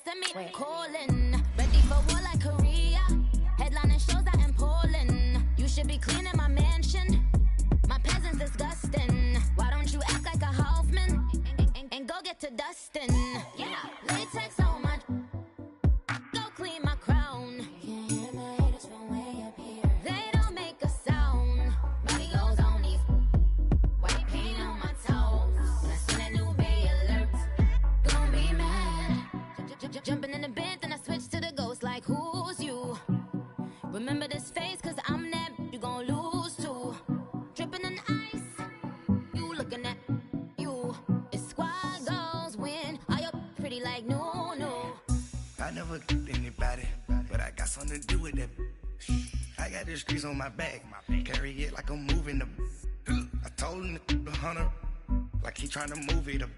to me. Wait. Calling, ready for war like Korea. Headlining shows out in Poland. You should be cleaning my mansion. My peasants disgusting. Why don't you act like a Hoffman and go get to dustin'? Yeah, latex on my. Go clean my crown. Can't hear my haters from way up here. They don't make a sound. Body goes on these. White paint on my toes. When I see that new Bay alert, gon' be mad. Jumping in the bed, then I switch to the ghost. Like who's you? Remember this face, cause I'm that you gon' lose too. Dripping in ice, you looking at you. It's squad goals win. Are you pretty like no? I never anybody, but I got something to do with that. I got the streets on my back, carry it like I'm moving the. I told him the hunter, like he trying to move it up.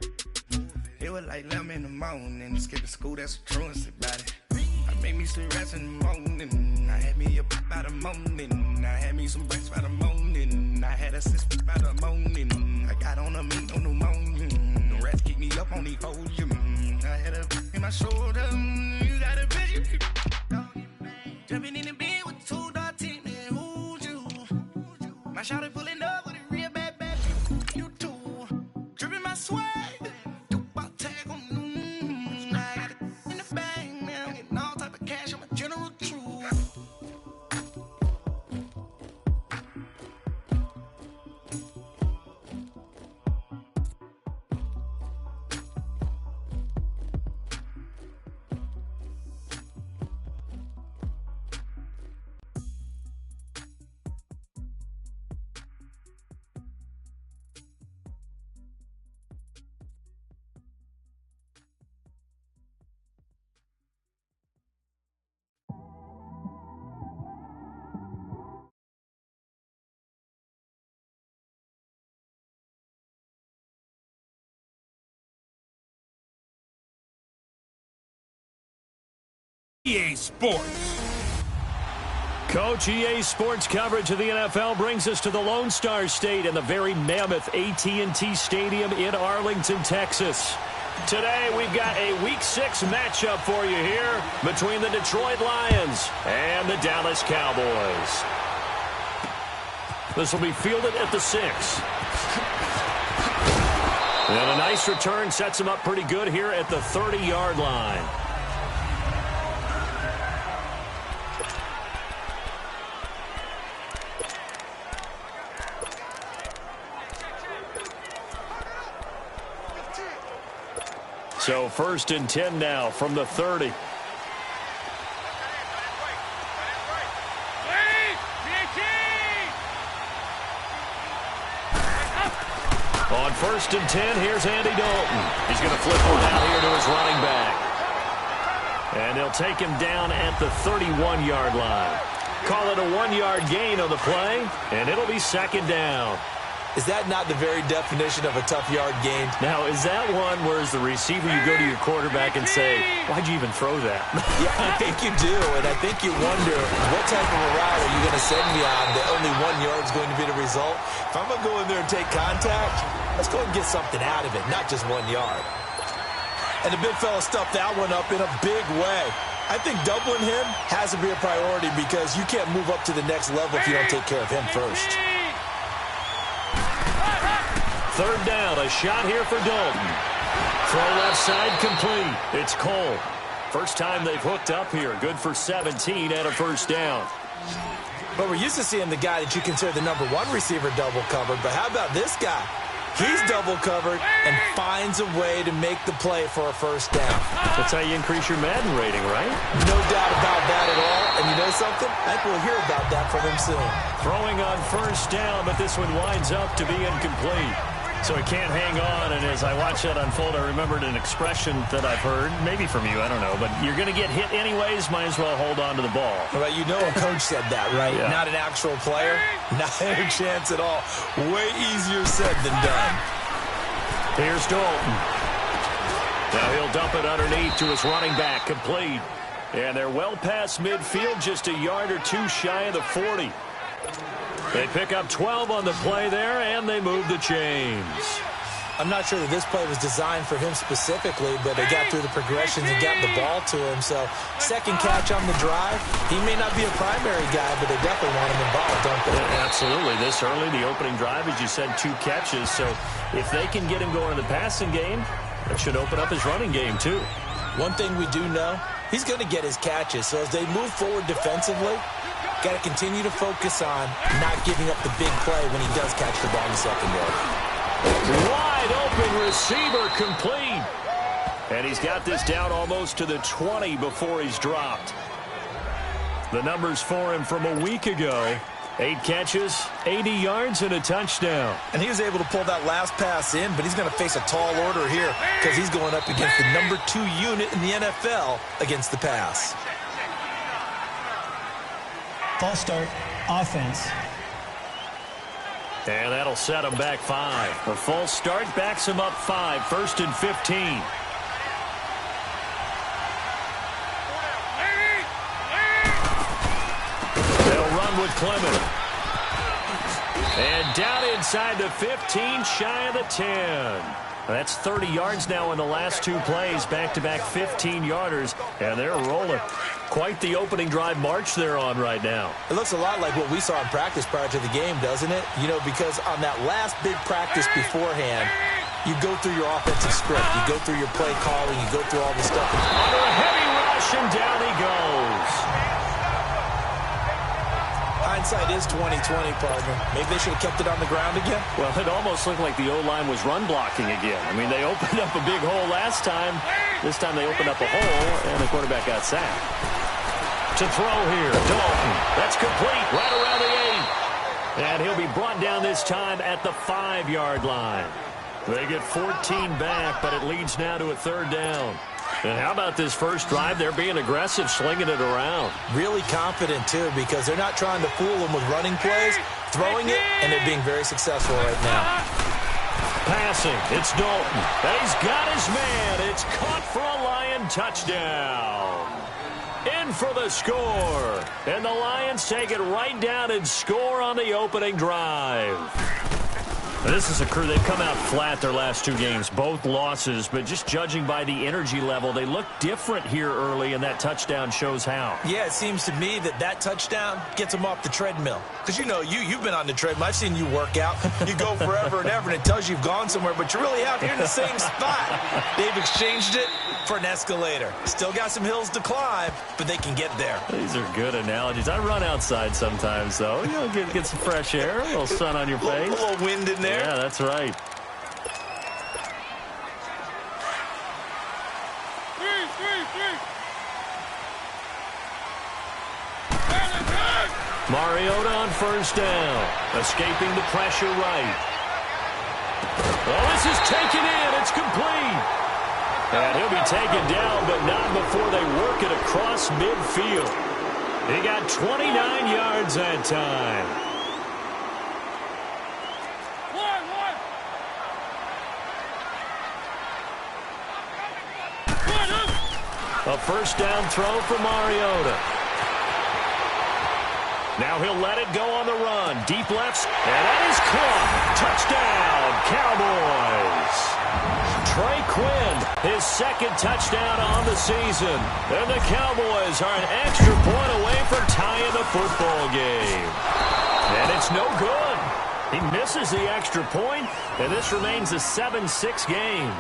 It was like 11 in the morning, skipping school, that's a truancy about it. I made me some rest in the morning, I had me up by the morning, I had me some breaks by the morning, I had a sister by the morning, I got on a meat on the morning, the rats keep me up on the podium, I had a in my shoulder, you got a bitch, jumping in the bed with 2 dark teeth, man, who's you? My shawty pulling up with a real bad you too, dripping my swag. EA Sports. Coach, EA Sports coverage of the NFL brings us to the Lone Star State and the very mammoth AT&T Stadium in Arlington, Texas. Today, we've got a Week 6 matchup for you here between the Detroit Lions and the Dallas Cowboys. This will be fielded at the 6. And a nice return sets him up pretty good here at the 30-yard line. So 1st and 10 now from the 30. On 1st and 10, here's Andy Dalton. He's going to flip one out here to his running back. And they'll take him down at the 31-yard line. Call it a 1-yard gain on the play, and it'll be 2nd down. Is that not the very definition of a tough yard gain? Now, is that one where as the receiver you go to your quarterback and say, why'd you even throw that? Yeah, I think you do, and I think you wonder, what type of a route are you going to send me on that only 1 yard is going to be the result? If I'm going to go in there and take contact, let's go and get something out of it, not just 1 yard. And the big fella stuffed that one up in a big way. I think doubling him has to be a priority because you can't move up to the next level if you don't take care of him first. 3rd down, a shot here for Dalton. Throw left side complete. It's Cole. First time they've hooked up here. Good for 17 and a 1st down. But we're used to seeing the guy that you consider the #1 receiver double covered. But how about this guy? He's double covered and finds a way to make the play for a 1st down. That's how you increase your Madden rating, right? No doubt about that at all. And you know something? I think we'll hear about that from him soon. Throwing on 1st down, but this one winds up to be incomplete. So he can't hang on, and as I watch that unfold, I remembered an expression that I've heard, maybe from you, I don't know, but you're going to get hit anyways, might as well hold on to the ball. Well, you know a coach said that, right? Yeah. Not an actual player? Not a chance at all. Way easier said than done. Here's Dalton. Now he'll dump it underneath to his running back, complete. And they're well past midfield, just a yard or two shy of the 40. They pick up 12 on the play there, and they move the chains. I'm not sure that this play was designed for him specifically, but they got through the progressions and got the ball to him. So second catch on the drive. He may not be a primary guy, but they definitely want him involved, don't they? Yeah, absolutely. This early, the opening drive, as you said, 2 catches. So if they can get him going in the passing game, that should open up his running game too. One thing we do know, he's going to get his catches. So as they move forward defensively, got to continue to focus on not giving up the big play when he does catch the ball in the secondary. Wide open receiver complete. And he's got this down almost to the 20 before he's dropped. The numbers for him from a week ago: 8 catches, 80 yards, and a touchdown. And he was able to pull that last pass in, but he's going to face a tall order here because he's going up against the number 2 unit in the NFL against the pass. False start, offense. And that'll set him back 5. A false start backs him up 5, 1st and 15. They'll run with Clement. And down inside the 15, shy of the 10. That's 30 yards now in the last 2 plays, back-to-back 15-yarders, and they're rolling. Quite the opening drive march they're on right now. It looks a lot like what we saw in practice prior to the game, doesn't it? You know, because on that last big practice beforehand, you go through your offensive script, you go through your play calling, you go through all the stuff. Under a heavy rush, and down he goes. Hindsight is 20/20, partner. Maybe they should have kept it on the ground again. Well, it almost looked like the O-line was run blocking again. I mean, they opened up a big hole last time. This time they opened up a hole, and the quarterback got sacked. To throw here, Dalton. That's complete, right around the 8. And he'll be brought down this time at the 5-yard line. They get 14 back, but it leads now to a 3rd down. And how about this first drive? They're being aggressive, slinging it around. Really confident, too, because they're not trying to fool them with running plays, throwing it, and they're being very successful right now. Passing, it's Dalton. And he's got his man. It's caught for a Lion touchdown. In for the score. And the Lions take it right down and score on the opening drive. This is a crew. They've come out flat their last 2 games, both losses, but just judging by the energy level, they look different here early, and that touchdown shows how. Yeah, it seems to me that touchdown gets them off the treadmill. Because, you know, you've been on the treadmill. I've seen you work out. You go forever and ever, and it tells you you've gone somewhere, but you're really out here in the same spot. They've exchanged it for an escalator. Still got some hills to climb, but they can get there. These are good analogies. I run outside sometimes, though. You know, get some fresh air, a little sun on your face. A little wind in there. Yeah, that's right. Mariota on first down. Escaping the pressure right. Oh, this is taken in. It's complete. And he'll be taken down, but not before they work it across midfield. He got 29 yards that time. A first down throw for Mariota. Now he'll let it go on the run. Deep lefts, and that is caught. Touchdown, Cowboys. Trey Quinn, his 2nd touchdown on the season. And the Cowboys are an extra point away from tying the football game. And it's no good. He misses the extra point, and this remains a 7-6 game.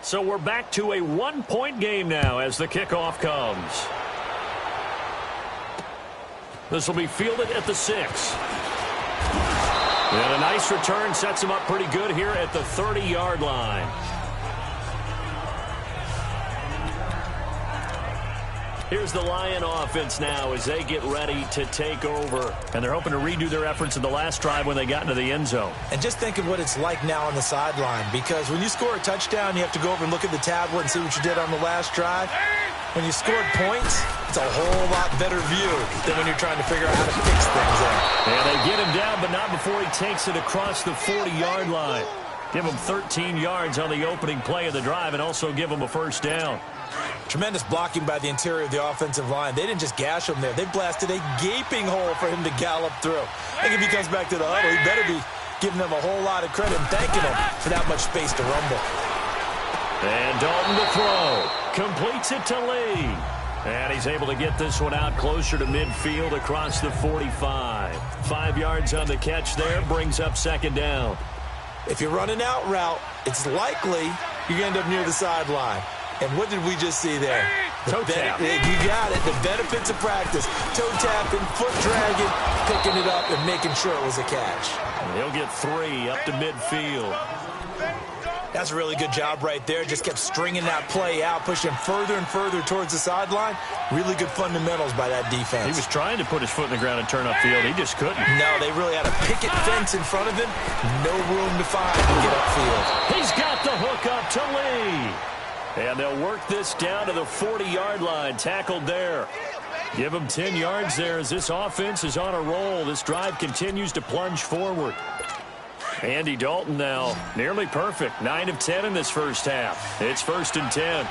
So we're back to a 1-point game now as the kickoff comes. This will be fielded at the 6. And a nice return sets him up pretty good here at the 30-yard line. Here's the Lion offense now as they get ready to take over. And they're hoping to redo their efforts in the last drive when they got into the end zone. And just think of what it's like now on the sideline, because when you score a touchdown, you have to go over and look at the tablet and see what you did on the last drive. When you scored points, it's a whole lot better view than when you're trying to figure out how to fix things there. And they get him down, but not before he takes it across the 40-yard line. Give him 13 yards on the opening play of the drive and also give him a first down. Tremendous blocking by the interior of the offensive line. They didn't just gash him there. They blasted a gaping hole for him to gallop through. I think if he comes back to the huddle, he better be giving them a whole lot of credit and thanking him for that much space to rumble. And Dalton to throw. Completes it to Lee. And he's able to get this one out closer to midfield across the 45. 5 yards on the catch there. Brings up second down. If you're running out route, it's likely you're going to end up near the sideline. And what did we just see there? Toe tap. You got it. The benefits of practice. Toe tapping, foot dragging, picking it up, and making sure it was a catch. And he'll get 3 up to midfield. That's a really good job right there. Just kept stringing that play out, pushing further and further towards the sideline. Really good fundamentals by that defense. He was trying to put his foot in the ground and turn upfield. He just couldn't. No, they really had a picket fence in front of him. No room to find to get upfield. He's got the hook up to Lee. And they'll work this down to the 40-yard line. Tackled there. Give him 10 yards there as this offense is on a roll. This drive continues to plunge forward. Andy Dalton now nearly perfect. 9 of 10 in this first half. It's 1st and 10.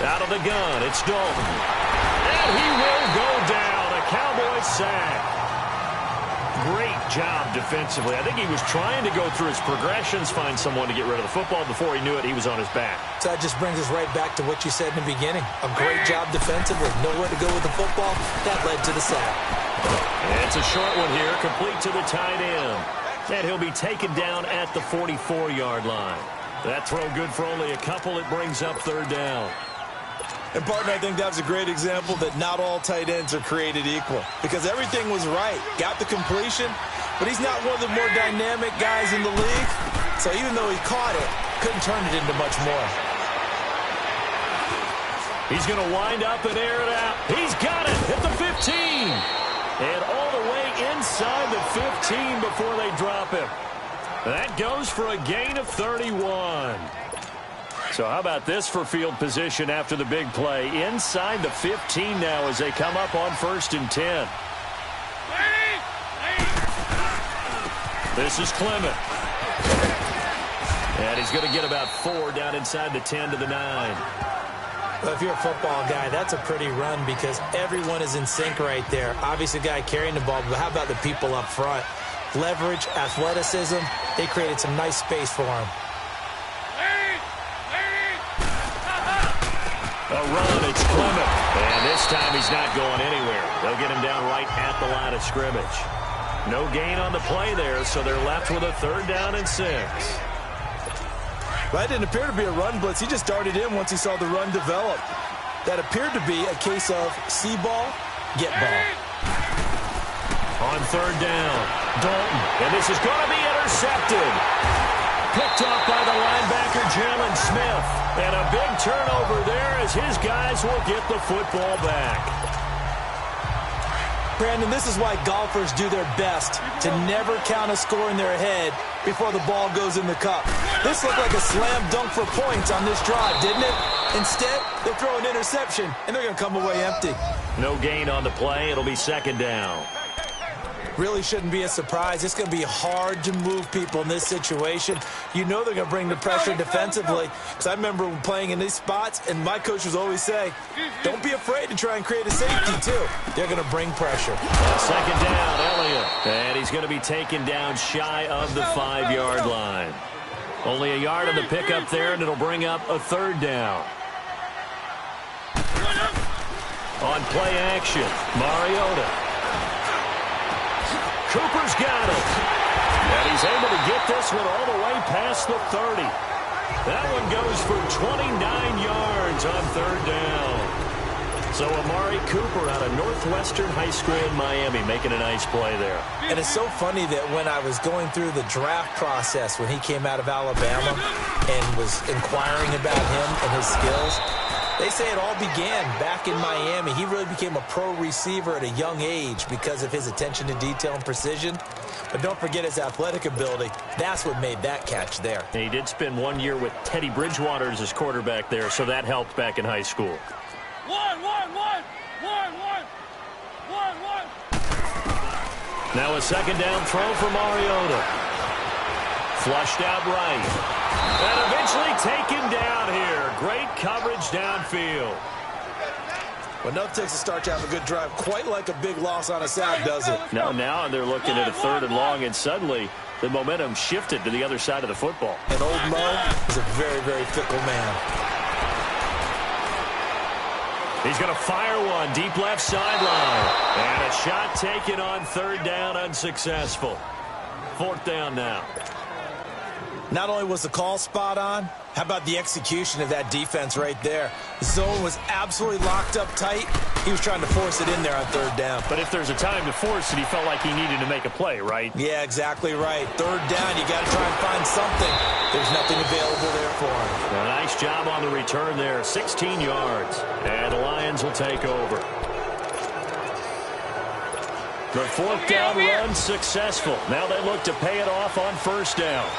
Out of the gun, it's Dalton. And he will go down. A Cowboys sack. Great job defensively. I think he was trying to go through his progressions, find someone to get rid of the football. Before he knew it, he was on his back. So that just brings us right back to what you said in the beginning. A great job defensively. Nowhere to go with the football. That led to the sack. And it's a short one here, complete to the tight end. And he'll be taken down at the 44-yard line. That throw good for only a couple. It brings up 3rd down. And, partner, I think that's a great example that not all tight ends are created equal. Because everything was right. Got the completion, but he's not one of the more dynamic guys in the league. So even though he caught it, couldn't turn it into much more. He's going to wind up and air it out. He's got it at the 15. And all the way inside the 15 before they drop him. That goes for a gain of 31. So how about this for field position after the big play? Inside the 15 now as they come up on 1st and 10. This is Clement. And he's going to get about 4 down inside the 10 to the 9. Well, if you're a football guy, that's a pretty run because everyone is in sync right there. Obviously, the guy carrying the ball, but how about the people up front? Leverage, athleticism, they created some nice space for him. A run, it's Clement. And this time he's not going anywhere. They'll get him down right at the line of scrimmage. No gain on the play there, so they're left with a 3rd down and 6. That didn't appear to be a run blitz. He just darted in once he saw the run develop. That appeared to be a case of see ball, get ball. On 3rd down, Dalton. And this is going to be intercepted. Picked off by the linebacker, Jalen Smith. And a big turnover there as his guys will get the football back. Brandon, this is why golfers do their best to never count a score in their head before the ball goes in the cup. This looked like a slam dunk for points on this drive, didn't it? Instead, they'll throw an interception, and they're going to come away empty. No gain on the play. It'll be 2nd down. Really shouldn't be a surprise. It's going to be hard to move people in this situation. You know they're going to bring the pressure defensively. Because I remember playing in these spots, and my coach would always say, don't be afraid to try and create a safety, too. They're going to bring pressure. 2nd down, Elliott. And he's going to be taken down shy of the 5-yard line. Only a yard on the pickup there, and it'll bring up a 3rd down. On play action, Mariota. Cooper's got it. And he's able to get this one all the way past the 30. That one goes for 29 yards on 3rd down. So Amari Cooper out of Northwestern High School in Miami making a nice play there. And it's so funny that when I was going through the draft process when he came out of Alabama and was inquiring about him and his skills, they say it all began back in Miami. He really became a pro receiver at a young age because of his attention to detail and precision. But don't forget his athletic ability. That's what made that catch there. And he did spend 1 year with Teddy Bridgewater as his quarterback there, so that helped back in high school. Now a second down throw for Mariota. Flushed out right. And eventually taken down here. Great coverage downfield. Well, no takes a start to have a good drive, quite like a big loss on a sack, does it? No, now they're looking at a 3rd and long, and suddenly the momentum shifted to the other side of the football. And old Mo is a very, very fickle man. He's going to fire one deep left sideline. And a shot taken on 3rd down, unsuccessful. 4th down now. Not only was the call spot on, how about the execution of that defense right there? The zone was absolutely locked up tight. He was trying to force it in there on 3rd down. But if there's a time to force it, he felt like he needed to make a play, right? Yeah, exactly right. 3rd down, you got to try and find something. There's nothing available there for him. A nice job on the return there, 16 yards. And the Lions will take over. The 4th down run successful. Now they look to pay it off on 1st down.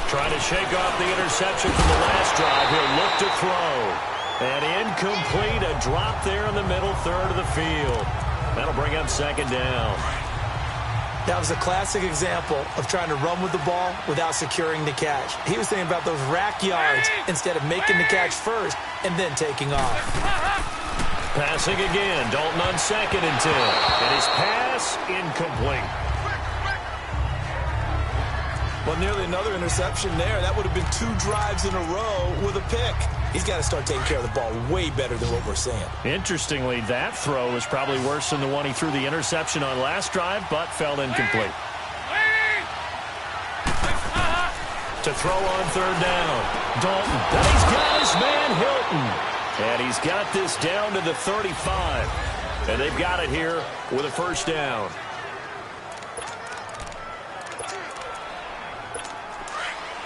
Trying to shake off the interception from the last drive. He'll look to throw. And incomplete. A drop there in the middle 3rd of the field. That'll bring up 2nd down. That was a classic example of trying to run with the ball without securing the catch. He was thinking about those rack yards instead of making the catch first and then taking off. Passing again. Dalton on 2nd and 10. And his pass incomplete. Well, nearly another interception there. That would have been 2 drives in a row with a pick. He's got to start taking care of the ball way better than what we're seeing. Interestingly, that throw was probably worse than the one he threw the interception on last drive, but fell incomplete. To throw on 3rd down. Dalton. And he's got his man Hilton. And he's got this down to the 35. And they've got it here with a 1st down.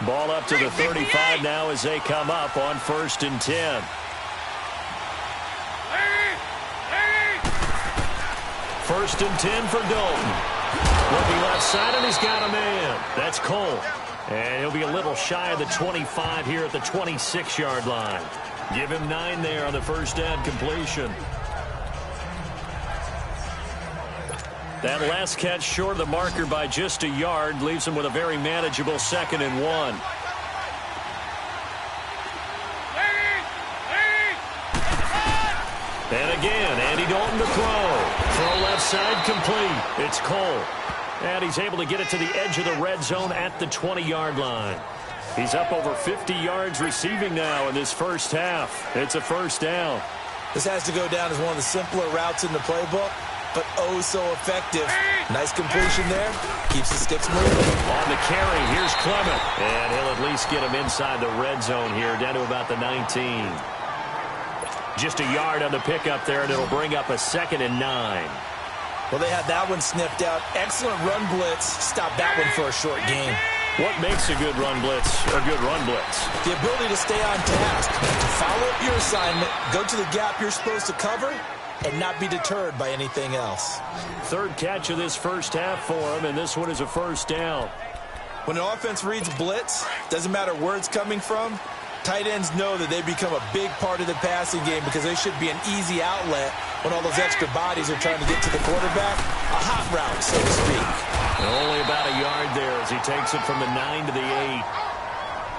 Ball up to the 35 now as they come up on 1st and 10. First and 10 for Dalton. Looking left side, and he's got a man. That's Cole. And he'll be a little shy of the 25 here at the 26-yard line. Give him 9 there on the 1st down completion. That last catch short of the marker by just a yard leaves him with a very manageable 2nd and 1. And again, Andy Dalton to throw. Throw left side complete. It's Cole. And he's able to get it to the edge of the red zone at the 20-yard line. He's up over 50 yards receiving now in this first half. It's a 1st down. This has to go down as one of the simpler routes in the playbook, but oh so effective. Nice completion there. Keeps the sticks moving. On the carry, here's Clement. And he'll at least get him inside the red zone here, down to about the 19. Just a yard on the pickup there, and it'll bring up a 2nd and 9. Well, they had that one sniffed out. Excellent run blitz. Stop that one for a short gain. What makes a good run blitz a good run blitz? The ability to stay on task, to follow up your assignment, go to the gap you're supposed to cover, and not be deterred by anything else. 3rd catch of this first half for him, and this one is a 1st down. When an offense reads blitz, doesn't matter where it's coming from, tight ends know that they become a big part of the passing game because they should be an easy outlet when all those extra bodies are trying to get to the quarterback. A hot route, so to speak. And only about a yard there as he takes it from the 9 to the 8.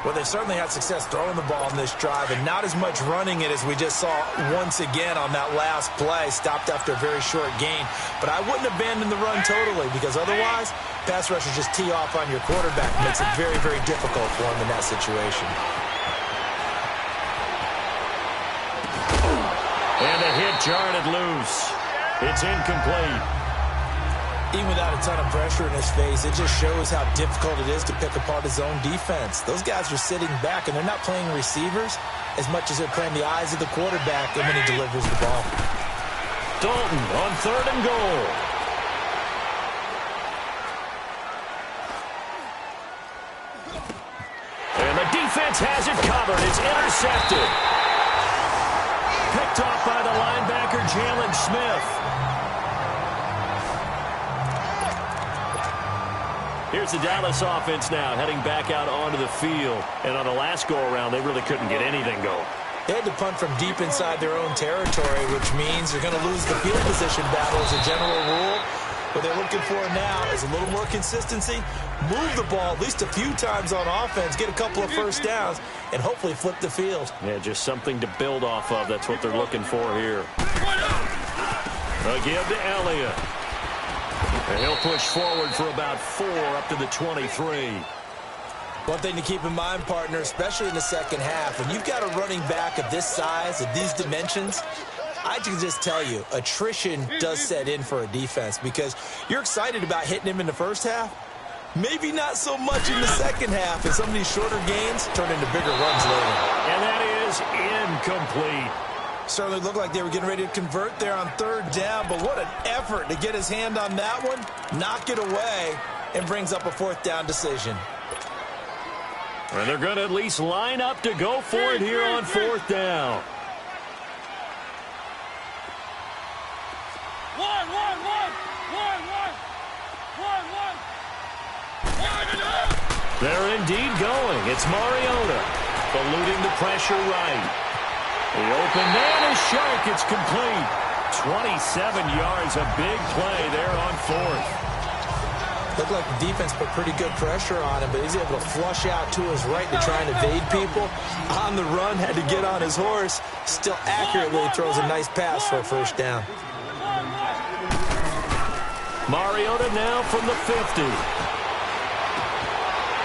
Well, they've certainly had success throwing the ball on this drive and not as much running it as we just saw once again on that last play. Stopped after a very short gain. But I wouldn't abandon the run totally because otherwise, pass rushers just tee off on your quarterback. It makes it very, very difficult for him in that situation. And the hit jarred it loose. It's incomplete. Even without a ton of pressure in his face, it just shows how difficult it is to pick apart his own defense. Those guys are sitting back, and they're not playing receivers as much as they're playing the eyes of the quarterback and when he delivers the ball. Dalton on 3rd and goal. And the defense has it covered. It's intercepted. Picked off by the linebacker, Jalen Smith. Here's the Dallas offense now, heading back out onto the field. And on the last go-around, they really couldn't get anything going. They had to punt from deep inside their own territory, which means they're going to lose the field position battle as a general rule. What they're looking for now is a little more consistency, move the ball at least a few times on offense, get a couple of first downs, and hopefully flip the field. Yeah, just something to build off of. That's what they're looking for here. Again to Elliott. And he'll push forward for about 4 up to the 23. One thing to keep in mind, partner, especially in the second half, when you've got a running back of this size, of these dimensions, I can just tell you, attrition does set in for a defense because you're excited about hitting him in the first half. Maybe not so much in the second half, and some of these shorter gains turn into bigger runs later. And that is incomplete. Certainly looked like they were getting ready to convert there on 3rd down, but what an effort to get his hand on that one, knock it away, and brings up a 4th down decision. And they're going to at least line up to go for it here on 4th down. They're indeed going. It's Mariota, eluding the pressure right. The open man is Shark. It's complete. 27 yards, a big play there on 4th. Looked like the defense put pretty good pressure on him, but he's able to flush out to his right to try and evade people. On the run, had to get on his horse. Still accurately throws a nice pass for a 1st down. Mariota now from the 50.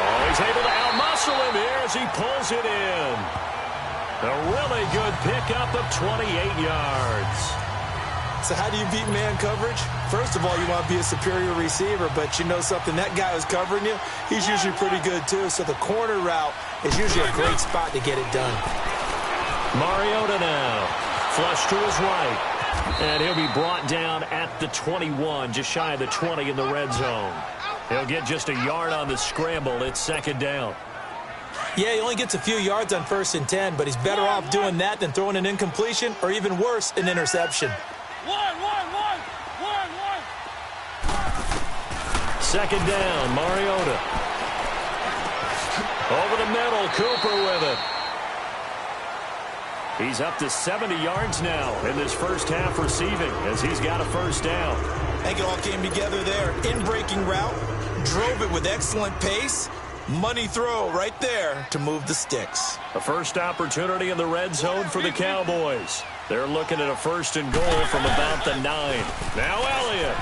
Oh, he's able to outmuscle him here as he pulls it in. A really good pickup of 28 yards. So how do you beat man coverage? First of all, you want to be a superior receiver, but you know something, that guy who's covering you, he's usually pretty good too. So the corner route is usually a great spot to get it done. Mariota now, flush to his right. And he'll be brought down at the 21, just shy of the 20 in the red zone. He'll get just a yard on the scramble. It's 2nd down. Yeah, he only gets a few yards on 1st and 10, but he's better off doing that than throwing an incompletion or even worse, an interception. 2nd down, Mariota. Over the middle, Cooper with it. He's up to 70 yards now in this first half receiving as he's got a 1st down. I think it all came together there. In-breaking route, drove it with excellent pace. Money throw right there to move the sticks. A first opportunity in the red zone for the Cowboys. They're looking at a 1st and goal from about the 9. Now Elliott.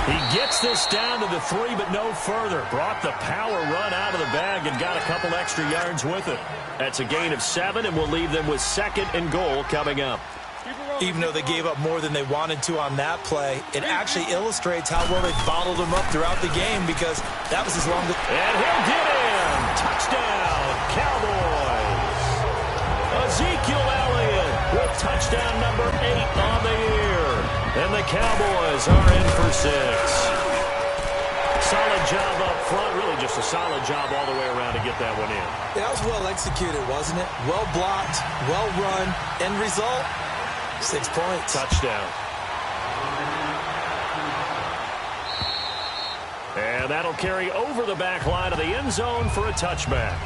He gets this down to the 3, but no further. Brought the power run out of the bag and got a couple extra yards with it. That's a gain of 7, and we'll leave them with 2nd and goal coming up. Even though they gave up more than they wanted to on that play, it actually illustrates how well they bottled them up throughout the game because that was as long as... And he'll get in! Touchdown, Cowboys! Ezekiel Elliott with touchdown number 8 on the year. And the Cowboys are in for 6. Solid job up front. Really just a solid job all the way around to get that one in. That was well executed, wasn't it? Well blocked, well run. End result, 6 points. Touchdown. And that'll carry over the back line of the end zone for a touchback.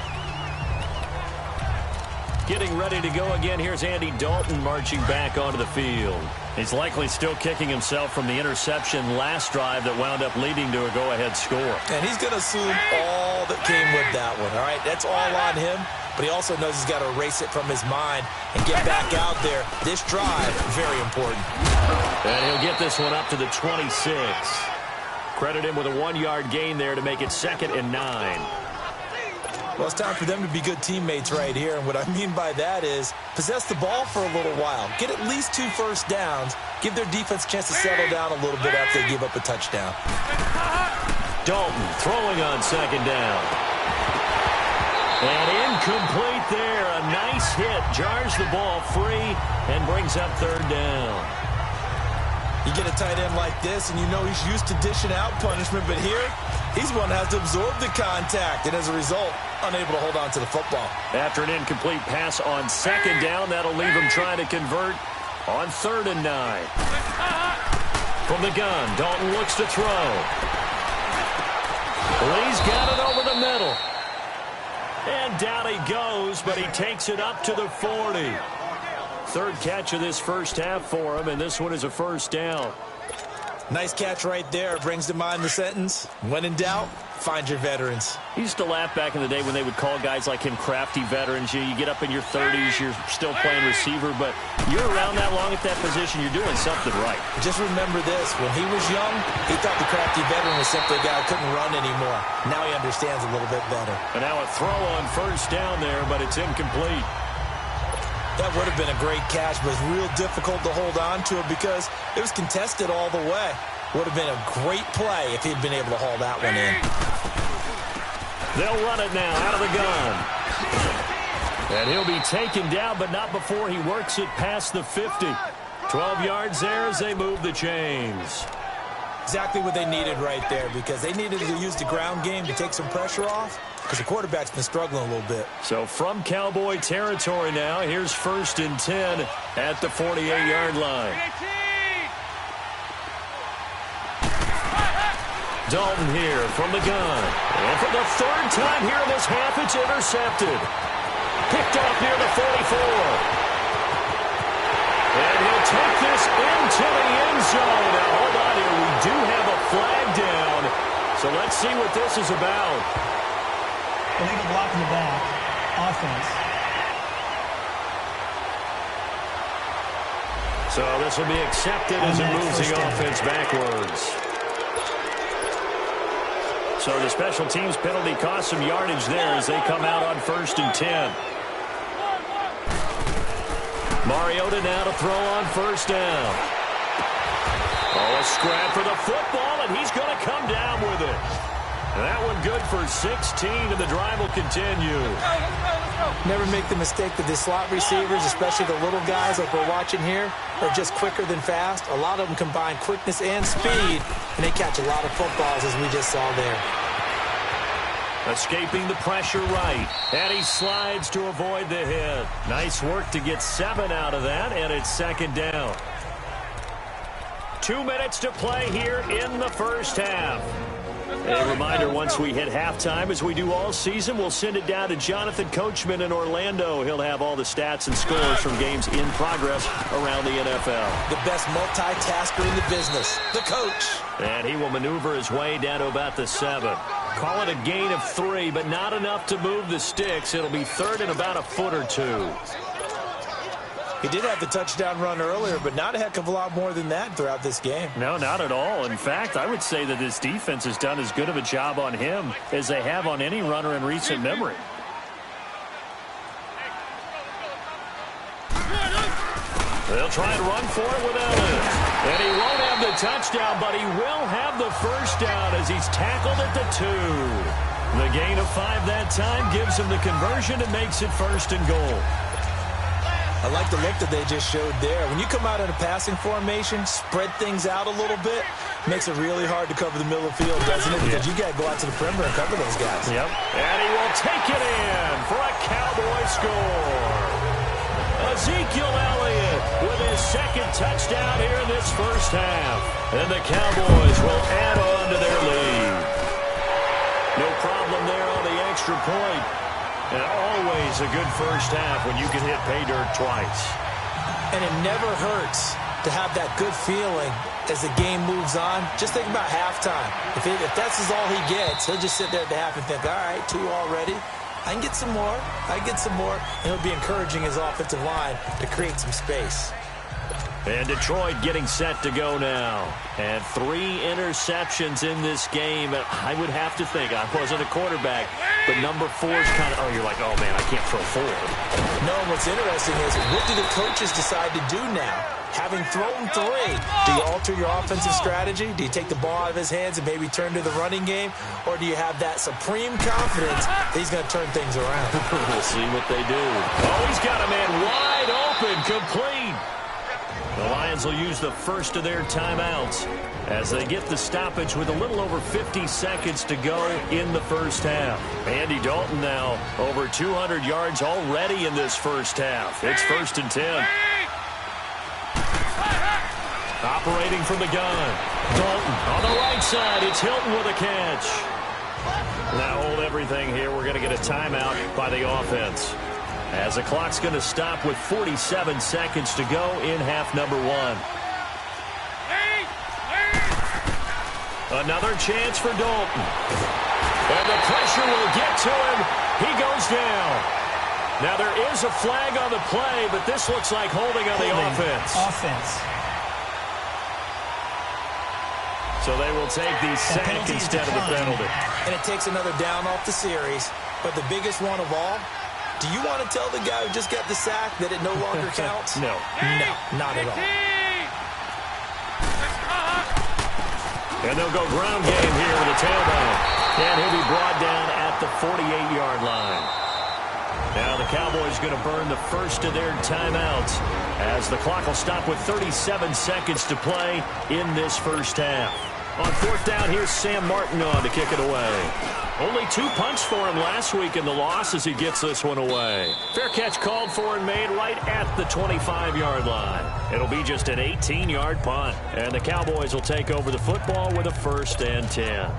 Getting ready to go again. Here's Andy Dalton marching back onto the field. He's likely still kicking himself from the interception last drive that wound up leading to a go-ahead score. And he's going to assume all that came with that one, all right? That's all on him, but he also knows he's got to erase it from his mind and get back out there. This drive, very important. And he'll get this one up to the 26. Credit him with a 1-yard gain there to make it 2nd and 9. Well, it's time for them to be good teammates right here, and what I mean by that is possess the ball for a little while, get at least 2 first downs, give their defense a chance to settle down a little bit after they give up a touchdown. Dalton throwing on second down. And incomplete there. A nice hit, jars the ball free, and brings up third down. You get a tight end like this, and you know he's used to dishing out punishment, but here, he's one that has to absorb the contact, and as a result, unable to hold on to the football. After an incomplete pass on second down, that'll leave him trying to convert on 3rd and 9. From the gun, Dalton looks to throw. Lee's got it over the middle. And down he goes, but he takes it up to the 40. 3rd catch of this first half for him, and this one is a first down. Nice catch right there. Brings to mind the sentence, when in doubt, find your veterans. He used to laugh back in the day when they would call guys like him crafty veterans. You get up in your 30s, you're still playing receiver, but you're around that long at that position, you're doing something right. Just remember this, when he was young, he thought the crafty veteran was simply a guy who couldn't run anymore. Now he understands a little bit better. And now a throw on first down there, but it's incomplete. That would have been a great catch, but it's real difficult to hold on to it because it was contested all the way. Would have been a great play if he'd been able to haul that one in. They'll run it now out of the gun. And he'll be taken down, but not before he works it past the 50. 12 yards there as they move the chains. Exactly what they needed right there because they needed to use the ground game to take some pressure off because the quarterback's been struggling a little bit. So from Cowboy territory now, here's 1st and 10 at the 48-yard line. Dalton here from the gun. And for the 3rd time here in this half, it's intercepted. Picked off near the 44. And he'll take this into the end zone. Now, hold on here. We do have a flag down. So let's see what this is about. Illegal block in the back. Offense. So this will be accepted as it moves the offense backwards. So the special teams penalty cost some yardage there as they come out on 1st and 10. Mariota now to throw on 1st down. Oh, a scrap for the football, and he's going to come down with it. And that one good for 16, and the drive will continue. Never make the mistake that the slot receivers, especially the little guys like we're watching here, are just quicker than fast. A lot of them combine quickness and speed, and they catch a lot of footballs, as we just saw there. Escaping the pressure right, and he slides to avoid the hit. Nice work to get 7 out of that, and it's 2nd down. 2 minutes to play here in the first half. A reminder, once we hit halftime, as we do all season, we'll send it down to Jonathan Coachman in Orlando. He'll have all the stats and scores from games in progress around the NFL. The best multitasker in the business, the coach. And he will maneuver his way down to about the 7. Call it a gain of 3, but not enough to move the sticks. It'll be 3rd and about a foot or 2. He did have the touchdown run earlier, but not a heck of a lot more than that throughout this game. No, not at all. In fact, I would say that this defense has done as good of a job on him as they have on any runner in recent memory. They'll try and run for it with Ellis. And he won't have the touchdown, but he will have the first down as he's tackled at the 2. The gain of 5 that time gives him the conversion and makes it 1st and goal. I like the look that they just showed there. When you come out in a passing formation, spread things out a little bit, makes it really hard to cover the middle of the field, doesn't it? Because you got to go out to the perimeter and cover those guys. Yep. And he will take it in for a Cowboy score. Ezekiel Elliott with his 2nd touchdown here in this first half. And the Cowboys will add on to their lead. No problem there on the extra point. And always a good first half when you can hit pay dirt twice. And it never hurts to have that good feeling as the game moves on. Just think about halftime. If that's all he gets, he'll just sit there at the half and think, all right, 2 already. I can get some more. I can get some more. And he'll be encouraging his offensive line to create some space. And Detroit getting set to go now. And 3 interceptions in this game. And I would have to think, I wasn't a quarterback, but number 4 is kind of, you're like, oh, man, I can't throw 4. No, what's interesting is, what do the coaches decide to do now? Having thrown 3, do you alter your offensive strategy? Do you take the ball out of his hands and maybe turn to the running game? Or do you have that supreme confidence that he's going to turn things around? We'll see what they do. Oh, he's got a man wide open, complete. The Lions will use the first of their timeouts as they get the stoppage with a little over 50 seconds to go in the first half. Andy Dalton now over 200 yards already in this first half. It's 1st and 10. Operating from the gun. Dalton on the right side. It's Hilton with a catch. Now hold everything here. We're going to get a timeout by the offense, as the clock's going to stop with 47 seconds to go in half number 1. Another chance for Dalton. And the pressure will get to him. He goes down. Now there is a flag on the play, but this looks like holding on the offense. So they will take the sack instead of the penalty. And it takes another down off the series. But the biggest one of all, do you want to tell the guy who just got the sack that it no longer counts? No. No, not at all. And they'll go ground game here with a tailback. And he'll be brought down at the 48-yard line. Now the Cowboys going to burn the first of their timeouts as the clock will stop with 37 seconds to play in this first half. On 4th down, here's Sam Martin on to kick it away. Only 2 punts for him last week in the loss as he gets this one away. Fair catch called for and made right at the 25-yard line. It'll be just an 18-yard punt. And the Cowboys will take over the football with a 1st and 10.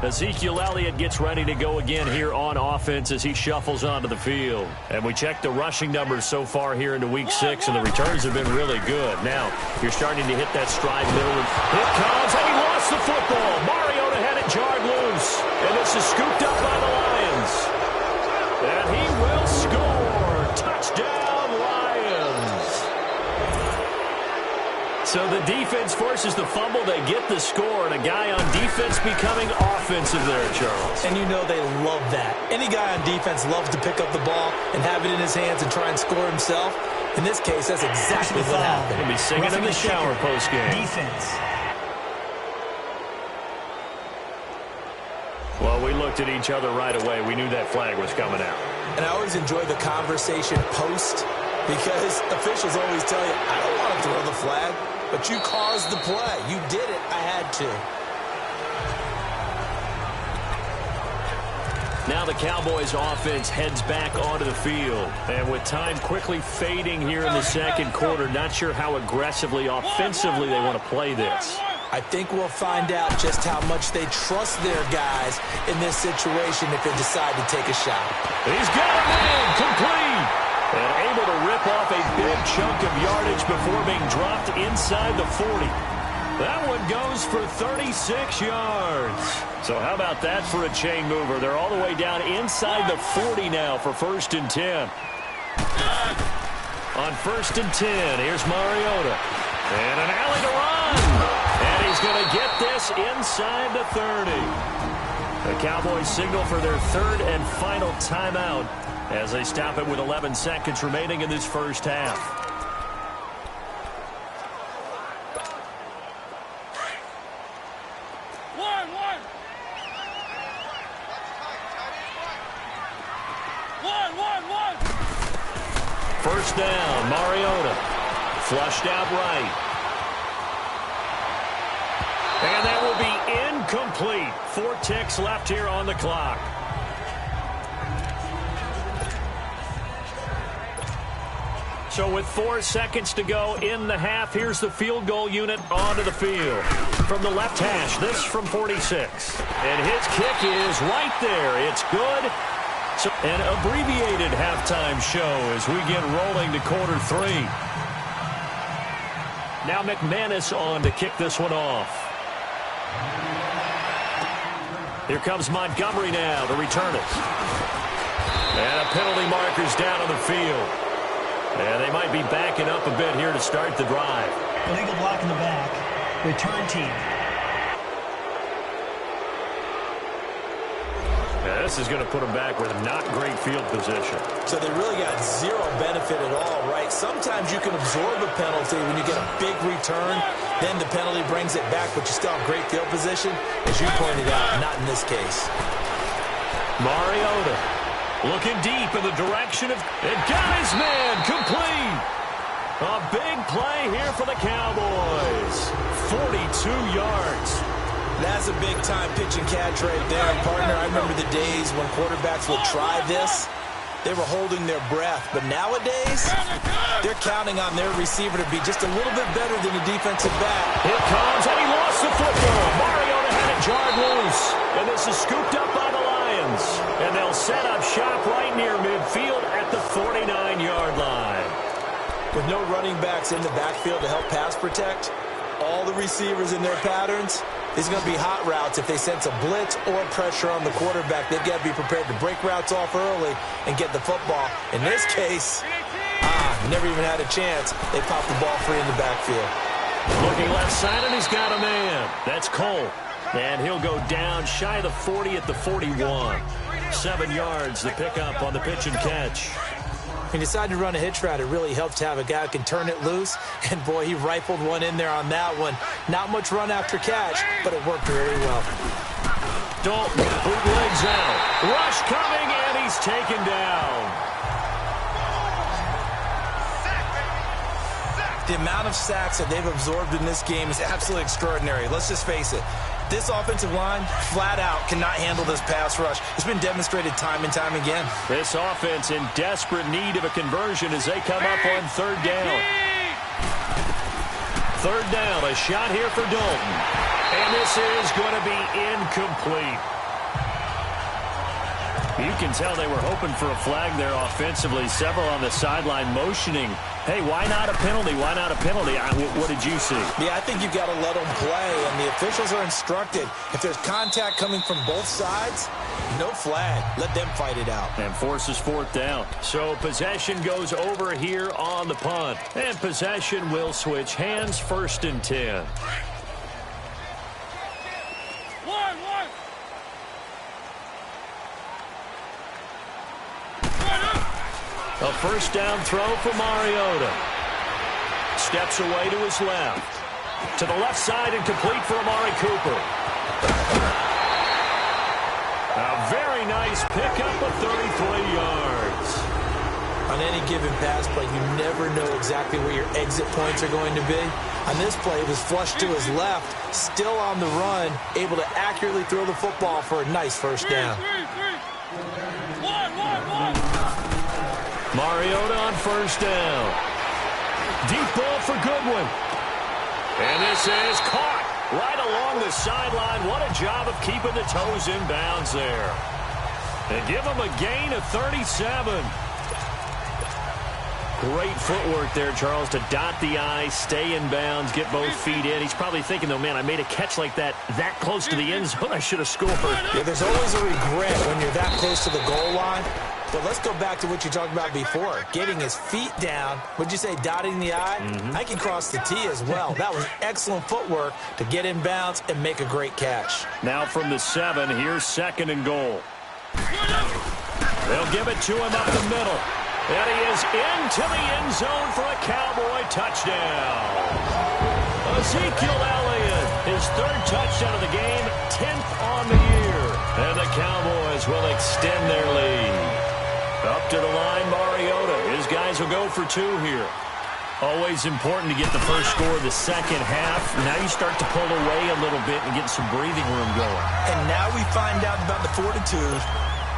Ezekiel Elliott gets ready to go again here on offense as he shuffles onto the field. And we checked the rushing numbers so far here into week 6, and the returns have been really good. Now, you're starting to hit that stride middle. Here it comes, and he lost the football. Mariota had it jarred loose, and this is scooped up by the Lions. And he will score. Touchdown, Lions. So the defense forces the fumble. They get the score, and a guy on defense becoming offensive there, Charles. And you know they love that. Any guy on defense loves to pick up the ball and have it in his hands and try and score himself. In this case, that's exactly what happened. He'll be singing in the shower postgame. Defense. Well, we looked at each other right away. We knew that flag was coming out. And I always enjoy the conversation post, because officials always tell you, I don't want to throw the flag, but you caused the play. You did it. I had to. Now the Cowboys offense heads back onto the field. And with time quickly fading here in the second quarter, not sure how aggressively, offensively they want to play this. I think we'll find out just how much they trust their guys in this situation if they decide to take a shot. He's got a man complete. And able to rip off a big chunk of yardage before being dropped inside the 40. That one goes for 36 yards. So how about that for a chain mover? They're all the way down inside the 40 now for 1st and 10. On 1st and 10, here's Mariota. And an alley to run. And he's going to get this inside the 30. The Cowboys signal for their 3rd and final timeout as they stop it with 11 seconds remaining in this first half. First down, Mariota. Flushed out right. And that will be incomplete. 4 ticks left here on the clock. So with 4 seconds to go in the half, here's the field goal unit onto the field. From the left hash, this from 46. And his kick is right there. It's good. So an abbreviated halftime show as we get rolling to quarter 3. Now McManus on to kick this one off. Here comes Montgomery now to return it. And a penalty marker's down on the field. And they might be backing up a bit here to start the drive. Illegal block in the back. Return team. Yeah, this is going to put them back with not great field position. So they really got zero benefit at all, right? Sometimes you can absorb a penalty when you get a big return. Then the penalty brings it back, but you still have great field position. As you pointed out, not in this case. Mariota looking deep in the direction of... It got his man complete. A big play here for the Cowboys. 42 yards. That's a big-time pitch and catch right there, partner. I remember the days when quarterbacks would try this. They were holding their breath. But nowadays, they're counting on their receiver to be just a little bit better than the defensive back. Here comes, and he lost the football. Mariota had it jarred loose. And this is scooped up by the Lions. And they'll set up shop right near midfield at the 49-yard line. With no running backs in the backfield to help pass protect, all the receivers in their patterns, there's going to be hot routes if they sense a blitz or pressure on the quarterback. They've got to be prepared to break routes off early and get the football. In this case, never even had a chance. They popped the ball free in the backfield. Looking left side, and he's got a man. That's Cole. And he'll go down shy of the 40 at the 41. 7 yards, the pickup on the pitch and catch. He decided to run a hitch route. It really helps to have a guy who can turn it loose. And, boy, he rifled one in there on that one. Not much run after catch, but it worked very well. Dalton, bootlegs out. Rush coming, and he's taken down. The amount of sacks that they've absorbed in this game is absolutely extraordinary. Let's just face it. This offensive line, flat out, cannot handle this pass rush. It's been demonstrated time and time again. This offense in desperate need of a conversion as they come up on third down. Third down, a shot here for Dalton. And this is going to be incomplete. You can tell they were hoping for a flag there offensively. Several on the sideline motioning. Hey, why not a penalty? Why not a penalty? What did you see? Yeah, I think you've got to let them play, and the officials are instructed. If there's contact coming from both sides, no flag. Let them fight it out. And forces fourth down. So possession goes over here on the punt. And possession will switch hands, 1st and 10. A first down throw for Mariota. Steps away to his left. To the left side and complete for Amari Cooper. A very nice pickup of 33 yards. On any given pass play, you never know exactly where your exit points are going to be. On this play, it was flushed to his left, still on the run, able to accurately throw the football for a nice first down. Mariota on first down. Deep ball for Goodwin. And this is caught right along the sideline. What a job of keeping the toes in bounds there. They give him a gain of 37. Great footwork there, Charles, to dot the I, stay in bounds, get both feet in. He's probably thinking, though, man, I made a catch like that close to the end zone. I should have scored. Yeah, there's always a regret when you're that close to the goal line. But let's go back to what you talked about before. Getting his feet down. Would you say dotting the I? I can cross the T as well. That was excellent footwork to get in bounds and make a great catch. Now from the 7, here's 2nd and goal. They'll give it to him up the middle. And he is into the end zone for a Cowboy touchdown. Ezekiel Elliott, his 3rd touchdown of the game, 10th on the year. And the Cowboys will extend their lead. Up to the line, Mariota. His guys will go for 2 here. Always important to get the first score of the second half. Now you start to pull away a little bit and get some breathing room going. And now we find out about the fortitude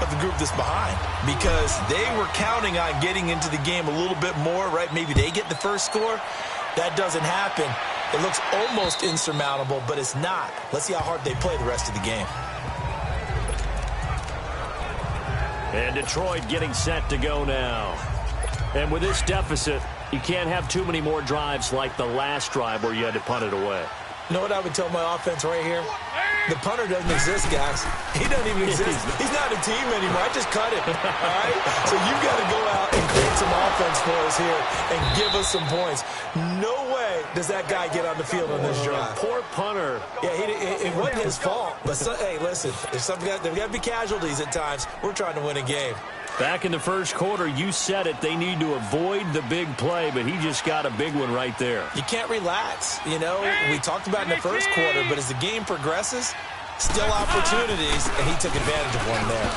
of the group that's behind, because they were counting on getting into the game a little bit more, right? Maybe they get the first score. That doesn't happen. It looks almost insurmountable, but it's not. Let's see how hard they play the rest of the game. And Detroit getting set to go now. And with this deficit, you can't have too many more drives like the last drive where you had to punt it away. You know what I would tell my offense right here? The punter doesn't exist, guys. He doesn't even exist. He's not a team anymore. I just cut him. All right? So you've got to go out and create some offense for us here and give us some points. No way does that guy get on the field on this drive. Poor punter. Yeah, it wasn't his fault. But, hey, listen, there's got to be casualties at times. We're trying to win a game. Back in the first quarter, you said it. They need to avoid the big play, but he just got a big one right there. You can't relax. You know, we talked about in the first quarter, but as the game progresses, still opportunities, and he took advantage of one there.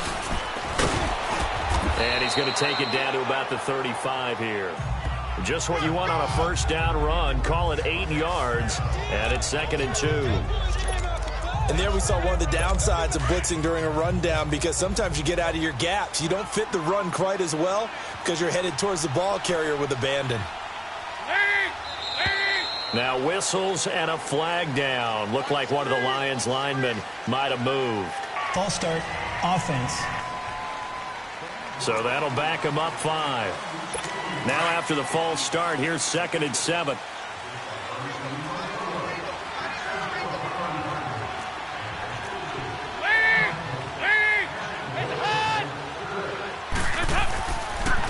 And he's going to take it down to about the 35 here. Just what you want on a first down run. Call it 8 yards, and it's 2nd and 2. And there we saw one of the downsides of blitzing during a rundown, because sometimes you get out of your gaps. You don't fit the run quite as well because you're headed towards the ball carrier with abandon. Now whistles and a flag down. Looked like one of the Lions linemen might have moved. False start, offense. So that'll back him up 5. Now after the false start, here's 2nd and 7.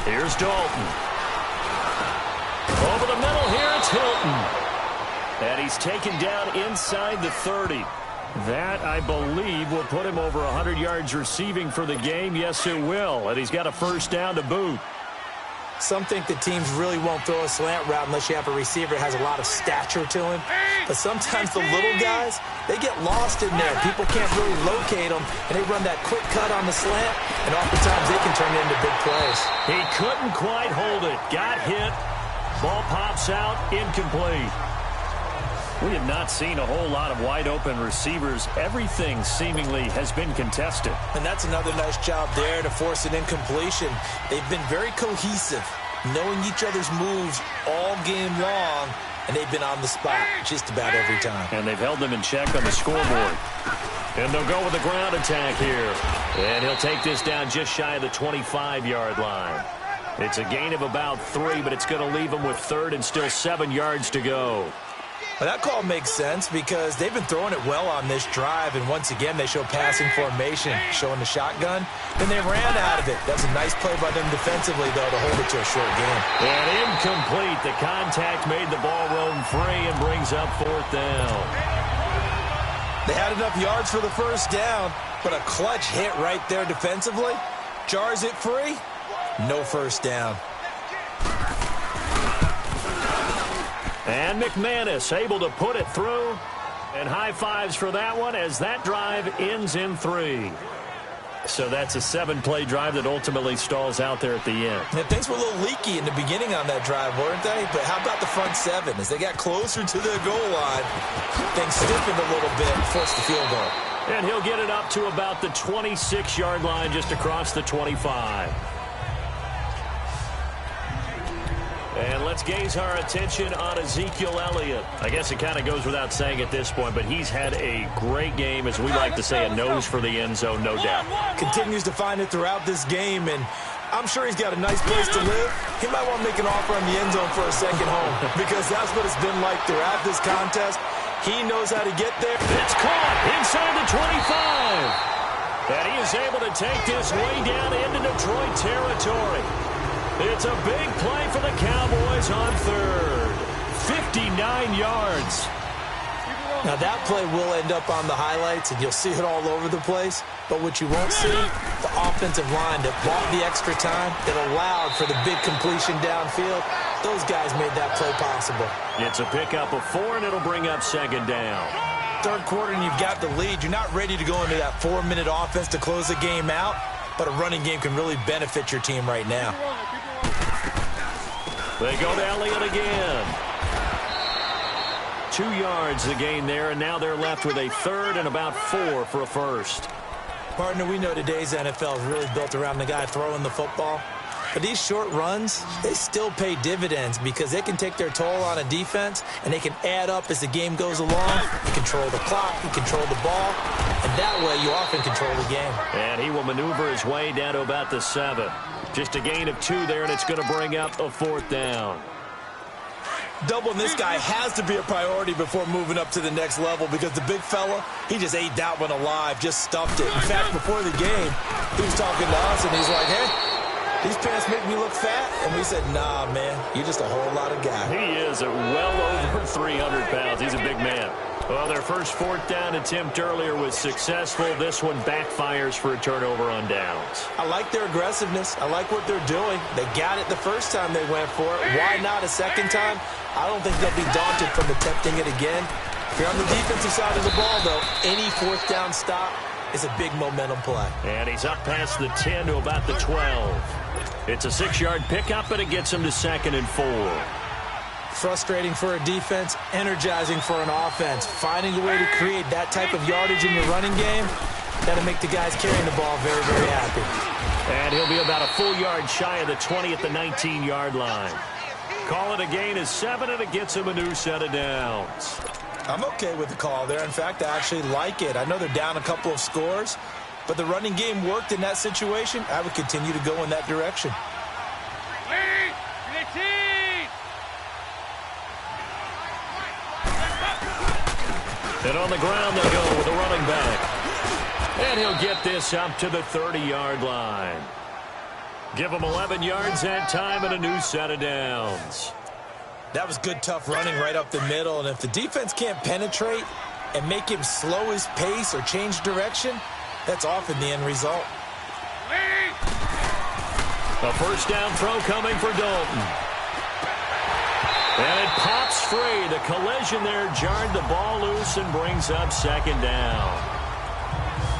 Here's Dalton. Over the middle here, it's Hilton. And he's taken down inside the 30. That, I believe, will put him over 100 yards receiving for the game. Yes, it will. And he's got a first down to boot. Some think that teams really won't throw a slant route unless you have a receiver that has a lot of stature to him. But sometimes the little guys, they get lost in there. People can't really locate them, and they run that quick cut on the slant, and oftentimes they can turn it into big plays. He couldn't quite hold it. Got hit. Ball pops out. Incomplete. We have not seen a whole lot of wide-open receivers. Everything seemingly has been contested. And that's another nice job there to force an incompletion. They've been very cohesive, knowing each other's moves all game long, and they've been on the spot just about every time. And they've held them in check on the scoreboard. And they'll go with the ground attack here. And he'll take this down just shy of the 25-yard line. It's a gain of about 3, but it's going to leave them with 3rd and still 7 yards to go. Well, that call makes sense because they've been throwing it well on this drive, and once again they show passing formation, showing the shotgun. Then they ran out of it. That's a nice play by them defensively, though, to hold it to a short game. And incomplete. The contact made the ball roam free and brings up 4th down. They had enough yards for the first down, but a clutch hit right there defensively jars it free. No first down. And McManus able to put it through. And high fives for that one as that drive ends in 3. So that's a 7-play drive that ultimately stalls out there at the end. Yeah, things were a little leaky in the beginning on that drive, weren't they? But how about the front 7? As they got closer to the goal line, things stiffened a little bit and forced the field goal. And he'll get it up to about the 26-yard line just across the 25. And let's gaze our attention on Ezekiel Elliott. I guess it kind of goes without saying at this point, but he's had a great game, as we like to say, a nose for the end zone, no doubt. Continues to find it throughout this game, and I'm sure he's got a nice place to live. He might want to make an offer on the end zone for a second home, because that's what it's been like throughout this contest. He knows how to get there. It's caught inside the 25. And he is able to take this way down into Detroit territory. It's a big play for the Cowboys on 3rd. 59 yards. Now that play will end up on the highlights, and you'll see it all over the place. But what you won't see, the offensive line that bought the extra time, that allowed for the big completion downfield. Those guys made that play possible. It's a pickup of 4, and it'll bring up 2nd down. 3rd quarter, and you've got the lead. You're not ready to go into that 4-minute offense to close the game out, but a running game can really benefit your team right now. They go to Elliott again. 2 yards the gain there, and now they're left with a 3rd and about 4 for a first. Partner, we know today's NFL is really built around the guy throwing the football. But these short runs, they still pay dividends because they can take their toll on a defense, and they can add up as the game goes along. You control the clock, you control the ball, and that way you often control the game. And he will maneuver his way down to about the 7. Just a gain of 2 there, and it's going to bring up a 4th down. Doubling this guy has to be a priority before moving up to the next level because the big fella, he just ate that one alive, just stuffed it. In fact, before the game, he was talking to us, and he's like, hey, these pants make me look fat? And we said, nah, man, you're just a whole lot of guy. He is at well over 300 pounds. He's a big man. Well, their first fourth down attempt earlier was successful. This one backfires for a turnover on downs. I like their aggressiveness. I like what they're doing. They got it the first time they went for it. Why not a second time? I don't think they'll be daunted from attempting it again. If you're on the defensive side of the ball, though, any fourth down stop is a big momentum play. And he's up past the 10 to about the 12. It's a 6-yard pickup, and it gets him to 2nd and 4. Frustrating for a defense, energizing for an offense. Finding a way to create that type of yardage in your running game, that'll make the guys carrying the ball very, very happy. And he'll be about a full yard shy of the 20 at the 19-yard line. Call it a gain of 7, and it gets him a new set of downs. I'm okay with the call there. In fact, I actually like it. I know they're down a couple of scores, but the running game worked in that situation. I would continue to go in that direction. And on the ground they'll go with a running back. And he'll get this up to the 30-yard line. Give him 11 yards that time and a new set of downs. That was good, tough running right up the middle. And if the defense can't penetrate and make him slow his pace or change direction, that's often the end result. A first down throw coming for Dalton. And it pops free. The collision there jarred the ball loose and brings up 2nd down.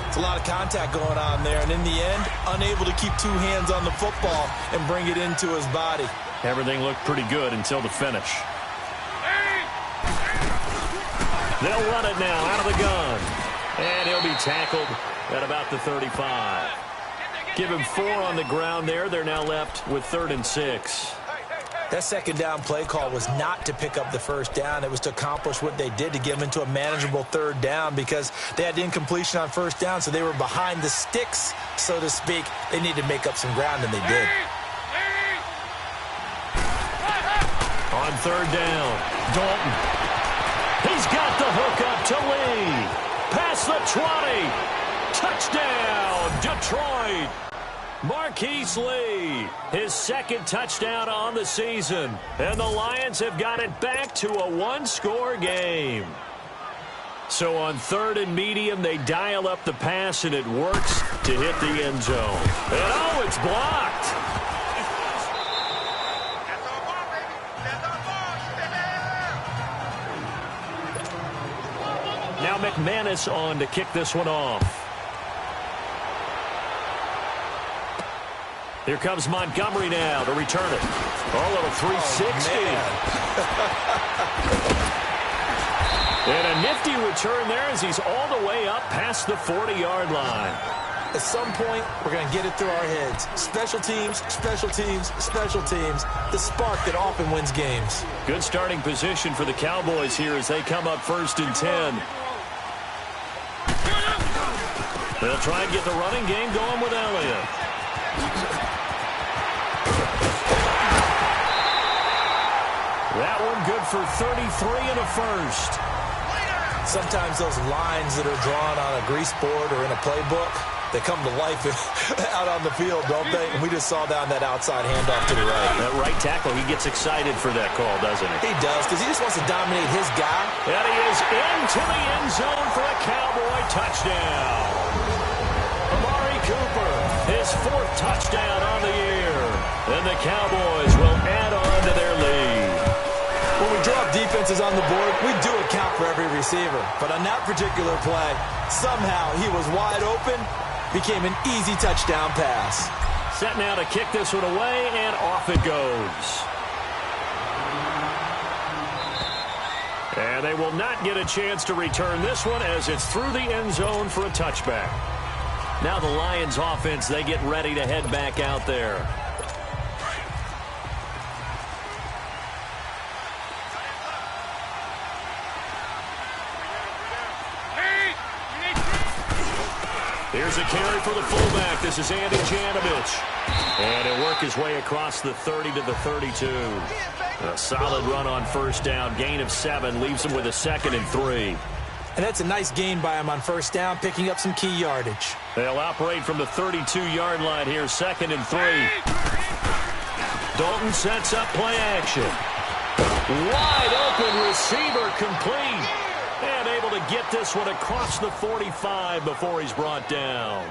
It's a lot of contact going on there, and in the end, unable to keep two hands on the football and bring it into his body. Everything looked pretty good until the finish. They'll run it now out of the gun. And he'll be tackled at about the 35. Give him 4 on the ground there. They're now left with 3rd and 6. That second down play call was not to pick up the first down. It was to accomplish what they did, to get them into a manageable 3rd down, because they had incompletion on first down, so they were behind the sticks, so to speak. They needed to make up some ground, and they did. On 3rd down, Dalton. He's got the hook up to Lee. Past the 20. Touchdown, Detroit. Marquise Lee, his 2nd touchdown on the season. And the Lions have got it back to a 1-score game. So on 3rd and medium, they dial up the pass, and it works to hit the end zone. And oh, it's blocked. Now McManus on to kick this one off. Here comes Montgomery now to return it. Oh, a little 360. And a nifty return there as he's all the way up past the 40-yard line. At some point, we're going to get it through our heads. Special teams, special teams, special teams. The spark that often wins games. Good starting position for the Cowboys here as they come up 1st and 10. They'll try and get the running game going with Elliott. That one good for 33 and a first. Sometimes those lines that are drawn on a grease board or in a playbook, they come to life out on the field, don't they? And we just saw down that outside handoff to the right. That right tackle, he gets excited for that call, doesn't he? He does, because he just wants to dominate his guy. And he is into the end zone for a Cowboy touchdown. Amari Cooper, his 4th touchdown on the year. And the Cowboys will add on to their lead. When we drop defenses on the board, we do account for every receiver. But on that particular play, somehow he was wide open, became an easy touchdown pass. Set now to kick this one away, and off it goes. And they will not get a chance to return this one as it's through the end zone for a touchback. Now the Lions offense, they get ready to head back out there. Here's a carry for the fullback. This is Andy Janovich. And he'll work his way across the 30 to the 32. A solid run on first down. Gain of 7 leaves him with a 2nd and 3. And that's a nice gain by him on first down, picking up some key yardage. They'll operate from the 32-yard line here, 2nd and 3. Dalton sets up play action. Wide open receiver complete. And able to get this one across the 45 before he's brought down.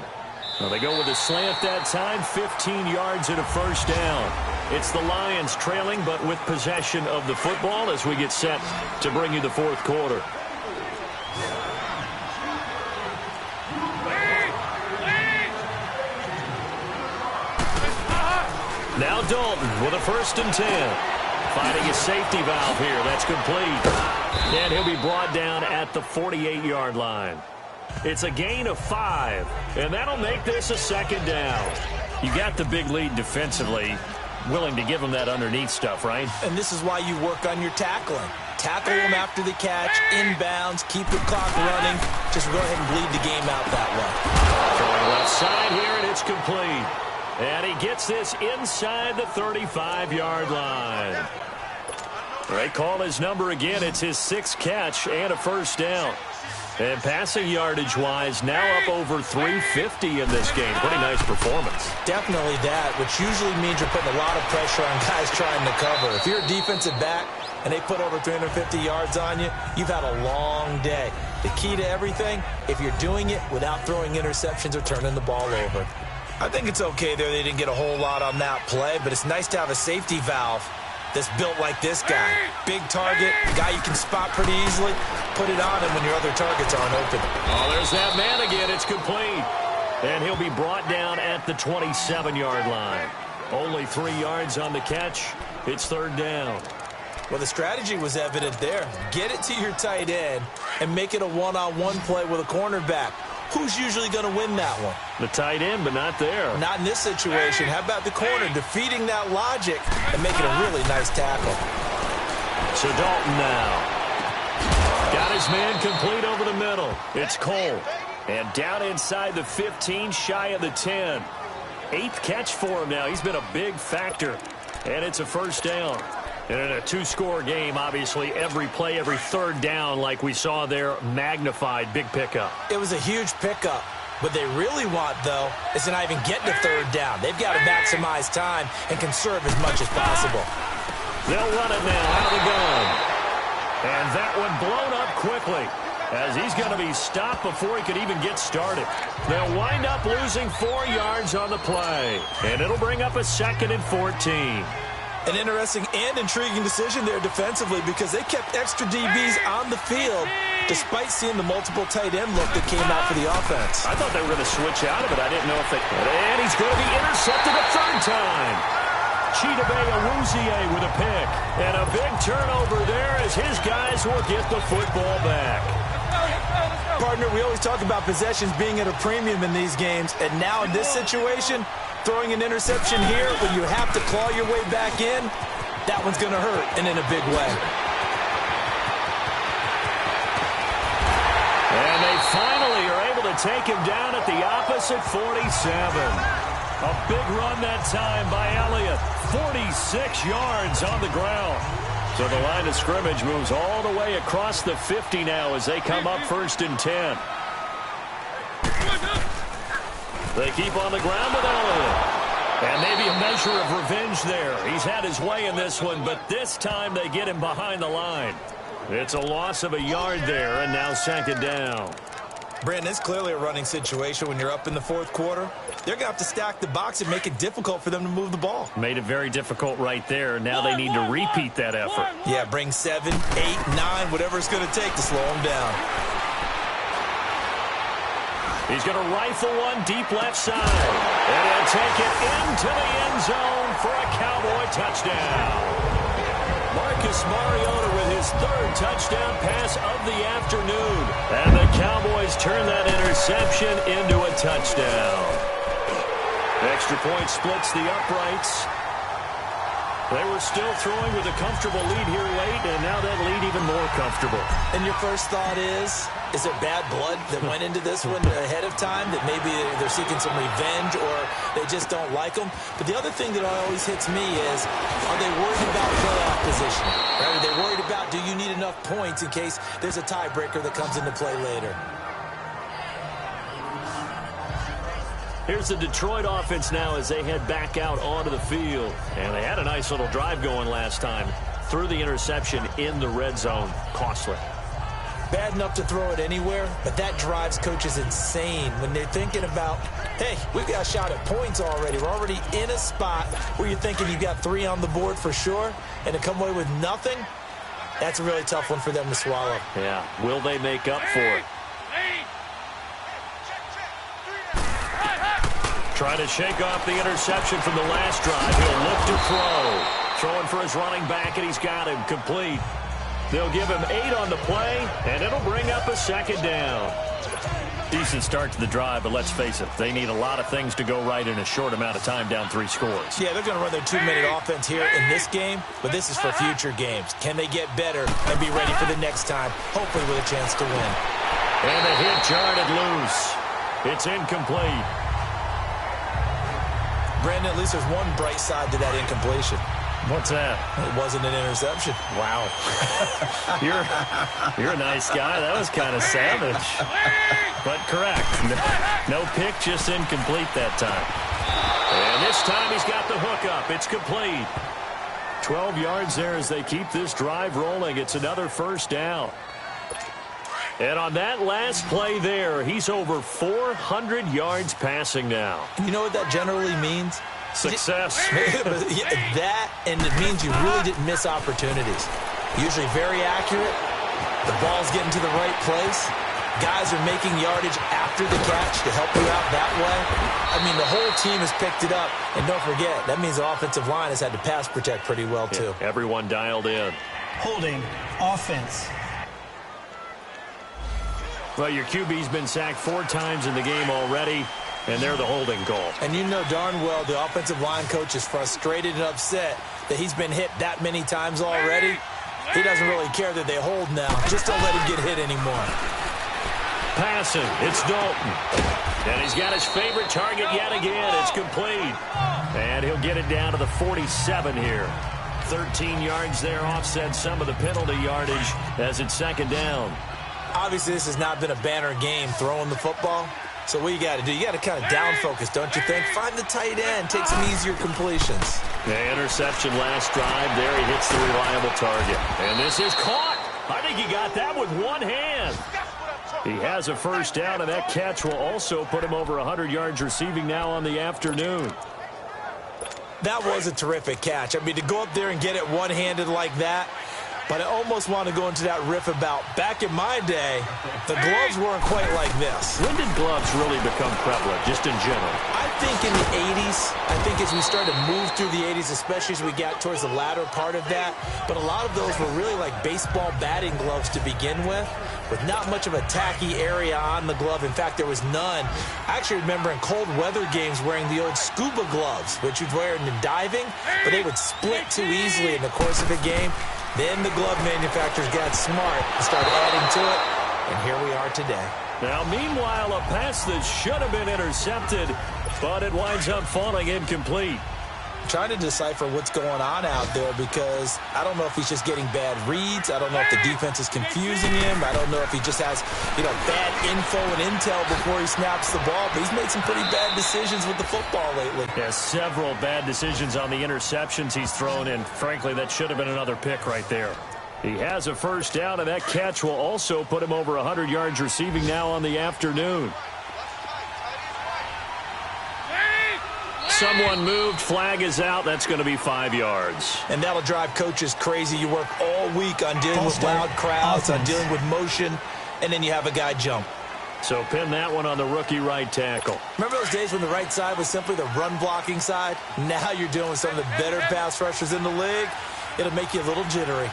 Well, they go with a slant that time, 15 yards and a first down. It's the Lions trailing, but with possession of the football as we get set to bring you the fourth quarter. Now Dalton with a 1st and 10. Finding a safety valve here. That's complete. And he'll be brought down at the 48-yard line. It's a gain of 5, and that'll make this a 2nd down. You got the big lead defensively. Willing to give him that underneath stuff, right? And this is why you work on your tackling. Tackle him after the catch, inbounds, keep the clock running. Just go ahead and bleed the game out that way. Throwing left side here, and it's complete. And he gets this inside the 35-yard line. They call his number again. It's his 6th catch and a first down. And passing yardage-wise, now up over 350 in this game. Pretty nice performance. Definitely that, which usually means you're putting a lot of pressure on guys trying to cover. If you're a defensive back and they put over 350 yards on you, you've had a long day. The key to everything, if you're doing it without throwing interceptions or turning the ball over. I think it's okay there. They didn't get a whole lot on that play, but it's nice to have a safety valve that's built like this guy. Big target, guy you can spot pretty easily. Put it on him when your other targets aren't open. Oh, there's that man again. It's complete. And he'll be brought down at the 27-yard line. Only 3 yards on the catch. It's 3rd down. Well, the strategy was evident there. Get it to your tight end and make it a one-on-one play with a cornerback. Who's usually going to win that one? The tight end, but not there. Not in this situation. How about the corner defeating that logic and making a really nice tackle? So Dalton now. Got his man complete over the middle. It's Cole. And down inside the 15, shy of the 10. 8th catch for him now. He's been a big factor. And it's a first down. And in a 2-score game, obviously, every play, every 3rd down, like we saw there, magnified. Big pickup. It was a huge pickup. What they really want, though, is to not even get to 3rd down. They've got to maximize time and conserve as much as possible. They'll run it now out of the gun. And that one blown up quickly as he's going to be stopped before he could even get started. They'll wind up losing 4 yards on the play. And it'll bring up a 2nd and 14. An interesting and intriguing decision there defensively because they kept extra DBs on the field despite seeing the multiple tight end look that came out for the offense. I thought they were going to switch out of it. I didn't know if they could. And he's going to be intercepted a 3rd time. Chidobe Awuzie with a pick. And a big turnover there as his guys will get the football back. Partner, we always talk about possessions being at a premium in these games, and now in this situation, throwing an interception here when you have to claw your way back in, that one's going to hurt, and in a big way. And they finally are able to take him down at the opposite 47. A big run that time by Elliott. 46 yards on the ground. So the line of scrimmage moves all the way across the 50 now as they come up 1st and 10. They keep on the ground with Elliott. And maybe a measure of revenge there. He's had his way in this one, but this time they get him behind the line. It's a loss of a yard there, and now 2nd down. Brandon, it's clearly a running situation when you're up in the 4th quarter. They're going to have to stack the box and make it difficult for them to move the ball. Made it very difficult right there. Now they need to repeat that effort. Yeah, bring 7, 8, 9, whatever it's going to take to slow them down. He's going to rifle one deep left side. And he'll take it into the end zone for a Cowboy touchdown. Marcus Mariota with his 3rd touchdown pass of the afternoon. And the Cowboys turn that interception into a touchdown. Extra point splits the uprights. They were still throwing with a comfortable lead here late, and now that lead even more comfortable. And your first thought is there bad blood that went into this one ahead of time, that maybe they're seeking some revenge or they just don't like them? But the other thing that always hits me is, are they worried about playoff position? Right? Are they worried about, do you need enough points in case there's a tiebreaker that comes into play later? Here's the Detroit offense now as they head back out onto the field. And they had a nice little drive going last time. Threw the interception in the red zone. Costly. Bad enough to throw it anywhere, but that drives coaches insane when they're thinking about, hey, we've got a shot at points already. We're already in a spot where you're thinking you've got 3 on the board for sure, and to come away with nothing, that's a really tough one for them to swallow. Yeah, will they make up for it? Trying to shake off the interception from the last drive. He'll look to throw. Throwing for his running back, and he's got him complete. They'll give him 8 on the play, and it'll bring up a second down. Decent start to the drive, but let's face it, they need a lot of things to go right in a short amount of time, down 3 scores. Yeah, they're going to run their 2-minute offense here in this game, but this is for future games. Can they get better and be ready for the next time, hopefully with a chance to win? And the hit jarred it loose. It's incomplete. Brandon, at least there's one bright side to that incompletion. What's that? It wasn't an interception. Wow. You're a nice guy. That was kind of savage. But correct. No pick, just incomplete that time. And this time he's got the hook up. It's complete. 12 yards there as they keep this drive rolling. It's another first down. And on that last play there, he's over 400 yards passing now. You know what that generally means? Success. That, and it means you really didn't miss opportunities. Usually very accurate. The ball's getting to the right place. Guys are making yardage after the catch to help you out that way. I mean, the whole team has picked it up. And don't forget, that means the offensive line has had to pass protect pretty well, too. Yeah, everyone dialed in. Holding offense. Well, your QB's been sacked 4 times in the game already, and they're the holding call. And you know darn well the offensive line coach is frustrated and upset that he's been hit that many times already. He doesn't really care that they hold now. Just don't let him get hit anymore. Passing, it's Dalton. And he's got his favorite target yet again. It's complete. And he'll get it down to the 47 here. 13 yards there, offset some of the penalty yardage as it's second down. Obviously, this has not been a banner game throwing the football. So what you got to do, you got to kind of down focus, don't you think? Find the tight end, take some easier completions. The interception last drive. There he hits the reliable target. And this is caught. I think he got that with one hand. He has a first down, and that catch will also put him over 100 yards receiving now on the afternoon. That was a terrific catch. I mean, to go up there and get it one-handed like that, but I almost want to go into that riff about back in my day, the gloves weren't quite like this. When did gloves really become prevalent, just in general? I think in the 80s. I think as we started to move through the 80s, especially as we got towards the latter part of that. But a lot of those were really like baseball batting gloves to begin with not much of a tacky area on the glove. In fact, there was none. I actually remember in cold weather games wearing the old scuba gloves, which you'd wear in diving, but they would split too easily in the course of a game. Then the glove manufacturers got smart and started adding to it, and here we are today. Now, meanwhile, a pass that should have been intercepted, but it winds up falling incomplete. Trying to decipher what's going on out there because I don't know if he's just getting bad reads. I don't know if the defense is confusing him. I don't know if he just has, bad info and intel before he snaps the ball. But he's made some pretty bad decisions with the football lately. Yeah, several bad decisions on the interceptions he's thrown in. Frankly, that should have been another pick right there. He has a first down, and that catch will also put him over 100 yards receiving now on the afternoon. Someone moved, flag is out. That's going to be 5 yards. And that'll drive coaches crazy. You work all week on dealing with loud crowds, on dealing with motion, and then you have a guy jump. So pin that one on the rookie right tackle. Remember those days when the right side was simply the run-blocking side? Now you're dealing with some of the better pass rushers in the league. It'll make you a little jittery.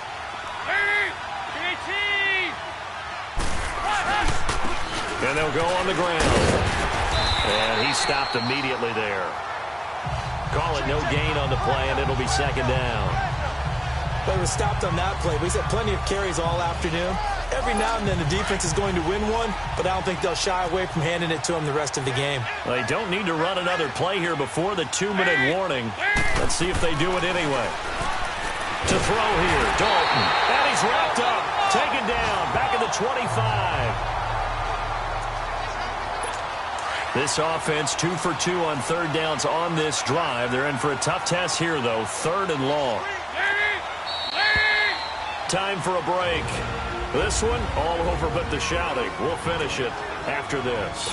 And they'll go on the ground. And he stopped immediately there. Call it no gain on the play, and it'll be second down. But it was stopped on that play. We've had plenty of carries all afternoon. Every now and then the defense is going to win one, but I don't think they'll shy away from handing it to them the rest of the game. They don't need to run another play here before the 2-minute warning. Let's see if they do it anyway. To throw here, Dalton. And he's wrapped up. Taken down. Back at the 25. This offense 2 for 2 on third downs on this drive. They're in for a tough test here, though. 3rd and long. Time for a break. This one, all over but the shouting. We'll finish it after this.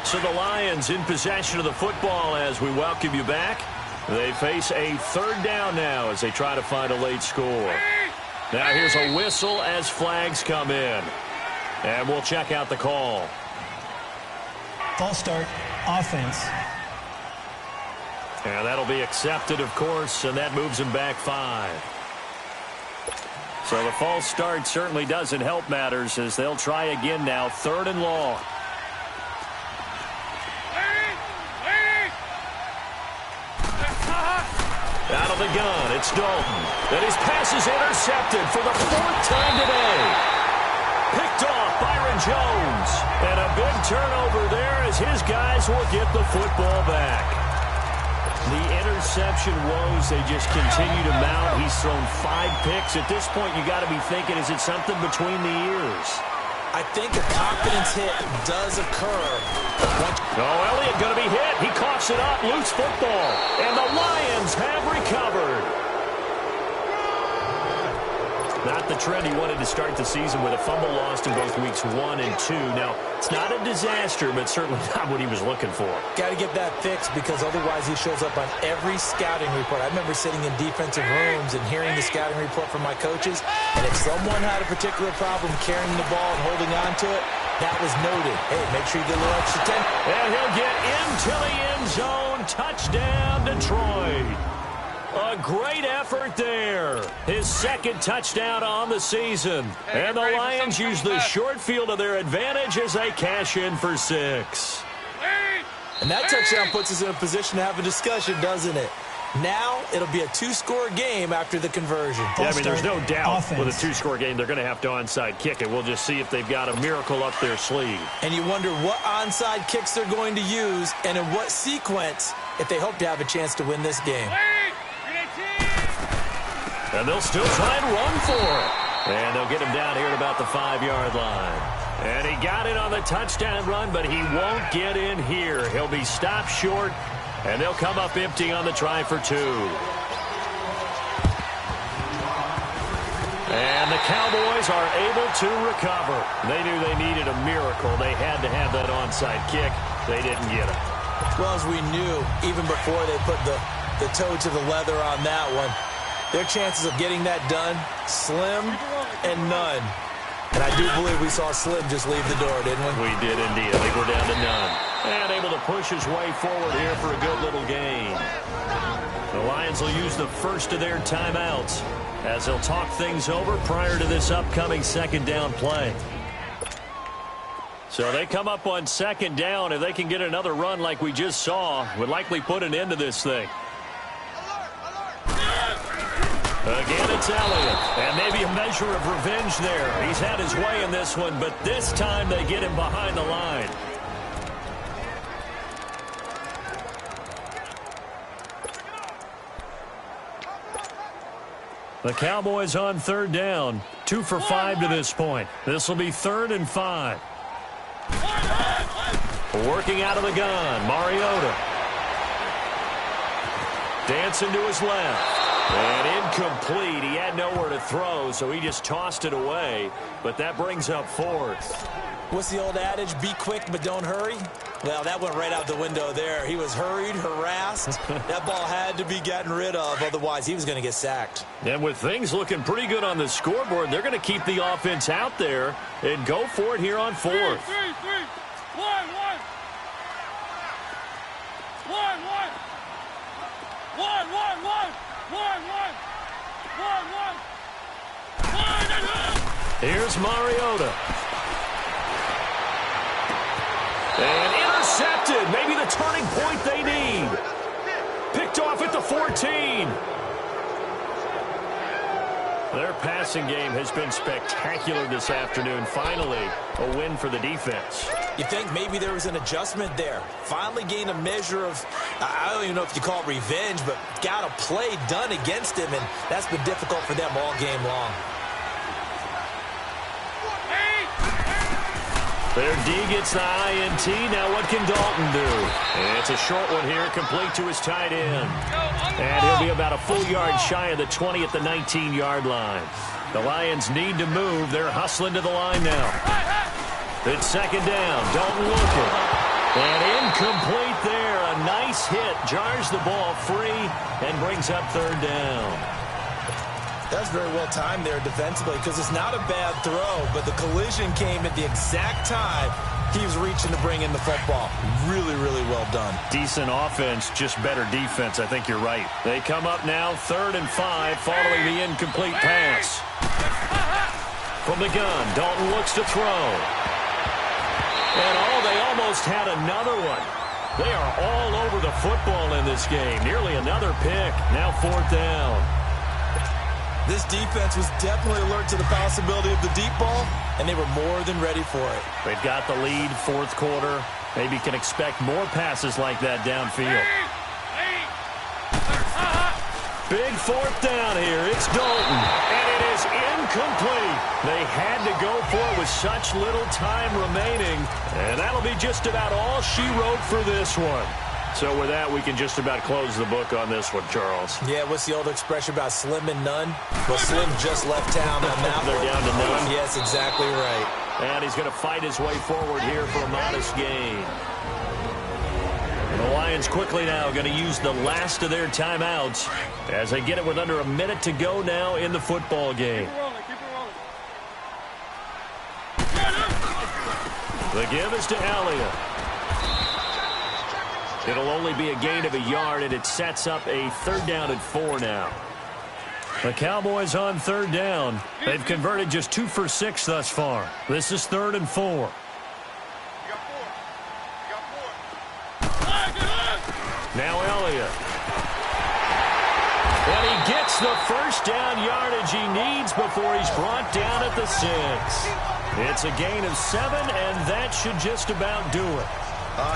So the Lions in possession of the football as we welcome you back. They face a 3rd down now as they try to find a late score. Now here's a whistle as flags come in. And we'll check out the call. False start, offense. And that'll be accepted, of course, and that moves him back 5. So the false start certainly doesn't help matters as they'll try again now, 3rd and long. Out of the gun, it's Dalton. And his pass is intercepted for the 4th time today. Picked off Byron Jones. And a big turnover there as his guys will get the football back. The interception woes, they just continue to mount. He's thrown 5 picks. At this point, you got to be thinking, is it something between the ears? I think a confidence hit does occur. Elliott going to be hit. He coughs it up. Loose football. And the Lions have recovered. Not the trend he wanted to start the season with a fumble lost in both weeks 1 and 2. Now, it's not a disaster, but certainly not what he was looking for. Got to get that fixed because otherwise he shows up on every scouting report. I remember sitting in defensive rooms and hearing the scouting report from my coaches, and if someone had a particular problem carrying the ball and holding on to it, that was noted. Hey, make sure you get a little extra 10. And he'll get into the end zone. Touchdown, Detroit. A great effort there. His 2nd touchdown on the season. And the Lions use the short field to their advantage as they cash in for 6. And that touchdown puts us in a position to have a discussion, doesn't it? Now it'll be a 2-score game after the conversion. Yeah, I mean, there's no doubt with a 2-score game they're going to have to onside kick it. We'll just see if they've got a miracle up their sleeve. And you wonder what onside kicks they're going to use and in what sequence if they hope to have a chance to win this game. And they'll still try and run for it. And they'll get him down here at about the 5-yard line. And he got it on the touchdown run, but he won't get in here. He'll be stopped short, and they'll come up empty on the try for 2. And the Cowboys are able to recover. They knew they needed a miracle. They had to have that onside kick. They didn't get it. Well, as we knew, even before they put the toe to the leather on that one, their chances of getting that done, slim and none. And I do believe we saw Slim just leave the door, didn't we? We did indeed. I think we're down to none. And able to push his way forward here for a good little gain. The Lions will use the first of their timeouts as they'll talk things over prior to this upcoming 2nd down play. So they come up on 2nd down. If they can get another run like we just saw, would likely put an end to this thing. Again, it's Elliott, and maybe a measure of revenge there. He's had his way in this one, but this time they get him behind the line. The Cowboys on 3rd down, 2 for 5 to this point. This will be 3rd and 5. Working out of the gun, Mariota. Dancing to his left. And incomplete. He had nowhere to throw, so he just tossed it away. But that brings up 4th. What's the old adage? Be quick, but don't hurry? Well, that went right out the window there. He was hurried, harassed. That ball had to be gotten rid of, otherwise he was going to get sacked. And with things looking pretty good on the scoreboard, they're going to keep the offense out there and go for it here on 4th. 3, 1, 1. Here's Mariota. And intercepted. Maybe the turning point they need. Picked off at 14. Their passing game has been spectacular this afternoon. Finally, a win for the defense. You think maybe there was an adjustment there. Finally gained a measure of, I don't even know if you call it revenge, but got a play done against him, and that's been difficult for them all game long. Their D gets the INT. Now what can Dalton do? It's a short one here, complete to his tight end. And he'll be about a full yard shy of the 20 at the 19-yard line. The Lions need to move. They're hustling to the line now. It's second down. Dalton looking. And incomplete there. A nice hit. Jars the ball free and brings up third down. That's very well timed there defensively because it's not a bad throw, but the collision came at the exact time he was reaching to bring in the football. Really, really well done. Decent offense, just better defense. I think you're right. They come up now, 3rd and 5, following the incomplete pass. From the gun, Dalton looks to throw. And they almost had another one. They are all over the football in this game. Nearly another pick. Now 4th down. This defense was definitely alert to the possibility of the deep ball, and they were more than ready for it. They've got the lead, 4th quarter. Maybe can expect more passes like that downfield. Big 4th down here. It's Dalton, and it is incomplete. They had to go for it with such little time remaining, and that'll be just about all she wrote for this one. So with that, we can just about close the book on this one, Charles. Yeah, what's the old expression about slim and none? Well, Slim just left town on that They're down to none. Yes, exactly right. And he's going to fight his way forward here for a modest gain. The Lions quickly now going to use the last of their timeouts as they get it with under a minute to go now in the football game. The give is to Elliott. It'll only be a gain of a yard, and it sets up a 3rd down and 4 now. The Cowboys on 3rd down. They've converted just 2 for 6 thus far. This is 3rd and 4. Now Elliott. And he gets the first down yardage he needs before he's brought down at the 6. It's a gain of 7, and that should just about do it.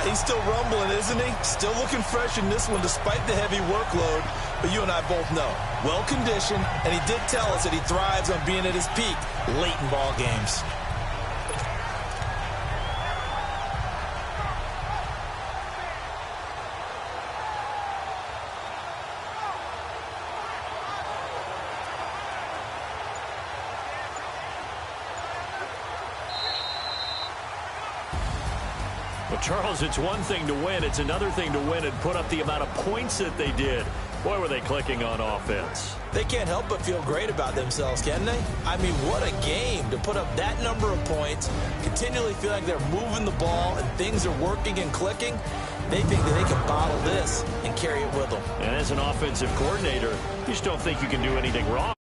He's still rumbling, isn't he? Still looking fresh in this one despite the heavy workload. But you and I both know, well-conditioned, and he did tell us that he thrives on being at his peak late in ball games. Well, Charles, it's one thing to win. It's another thing to win and put up the amount of points that they did. Boy, were they clicking on offense. They can't help but feel great about themselves, can they? I mean, what a game to put up that number of points, continually feel like they're moving the ball and things are working and clicking. They think that they can bottle this and carry it with them. And as an offensive coordinator, you just don't think you can do anything wrong.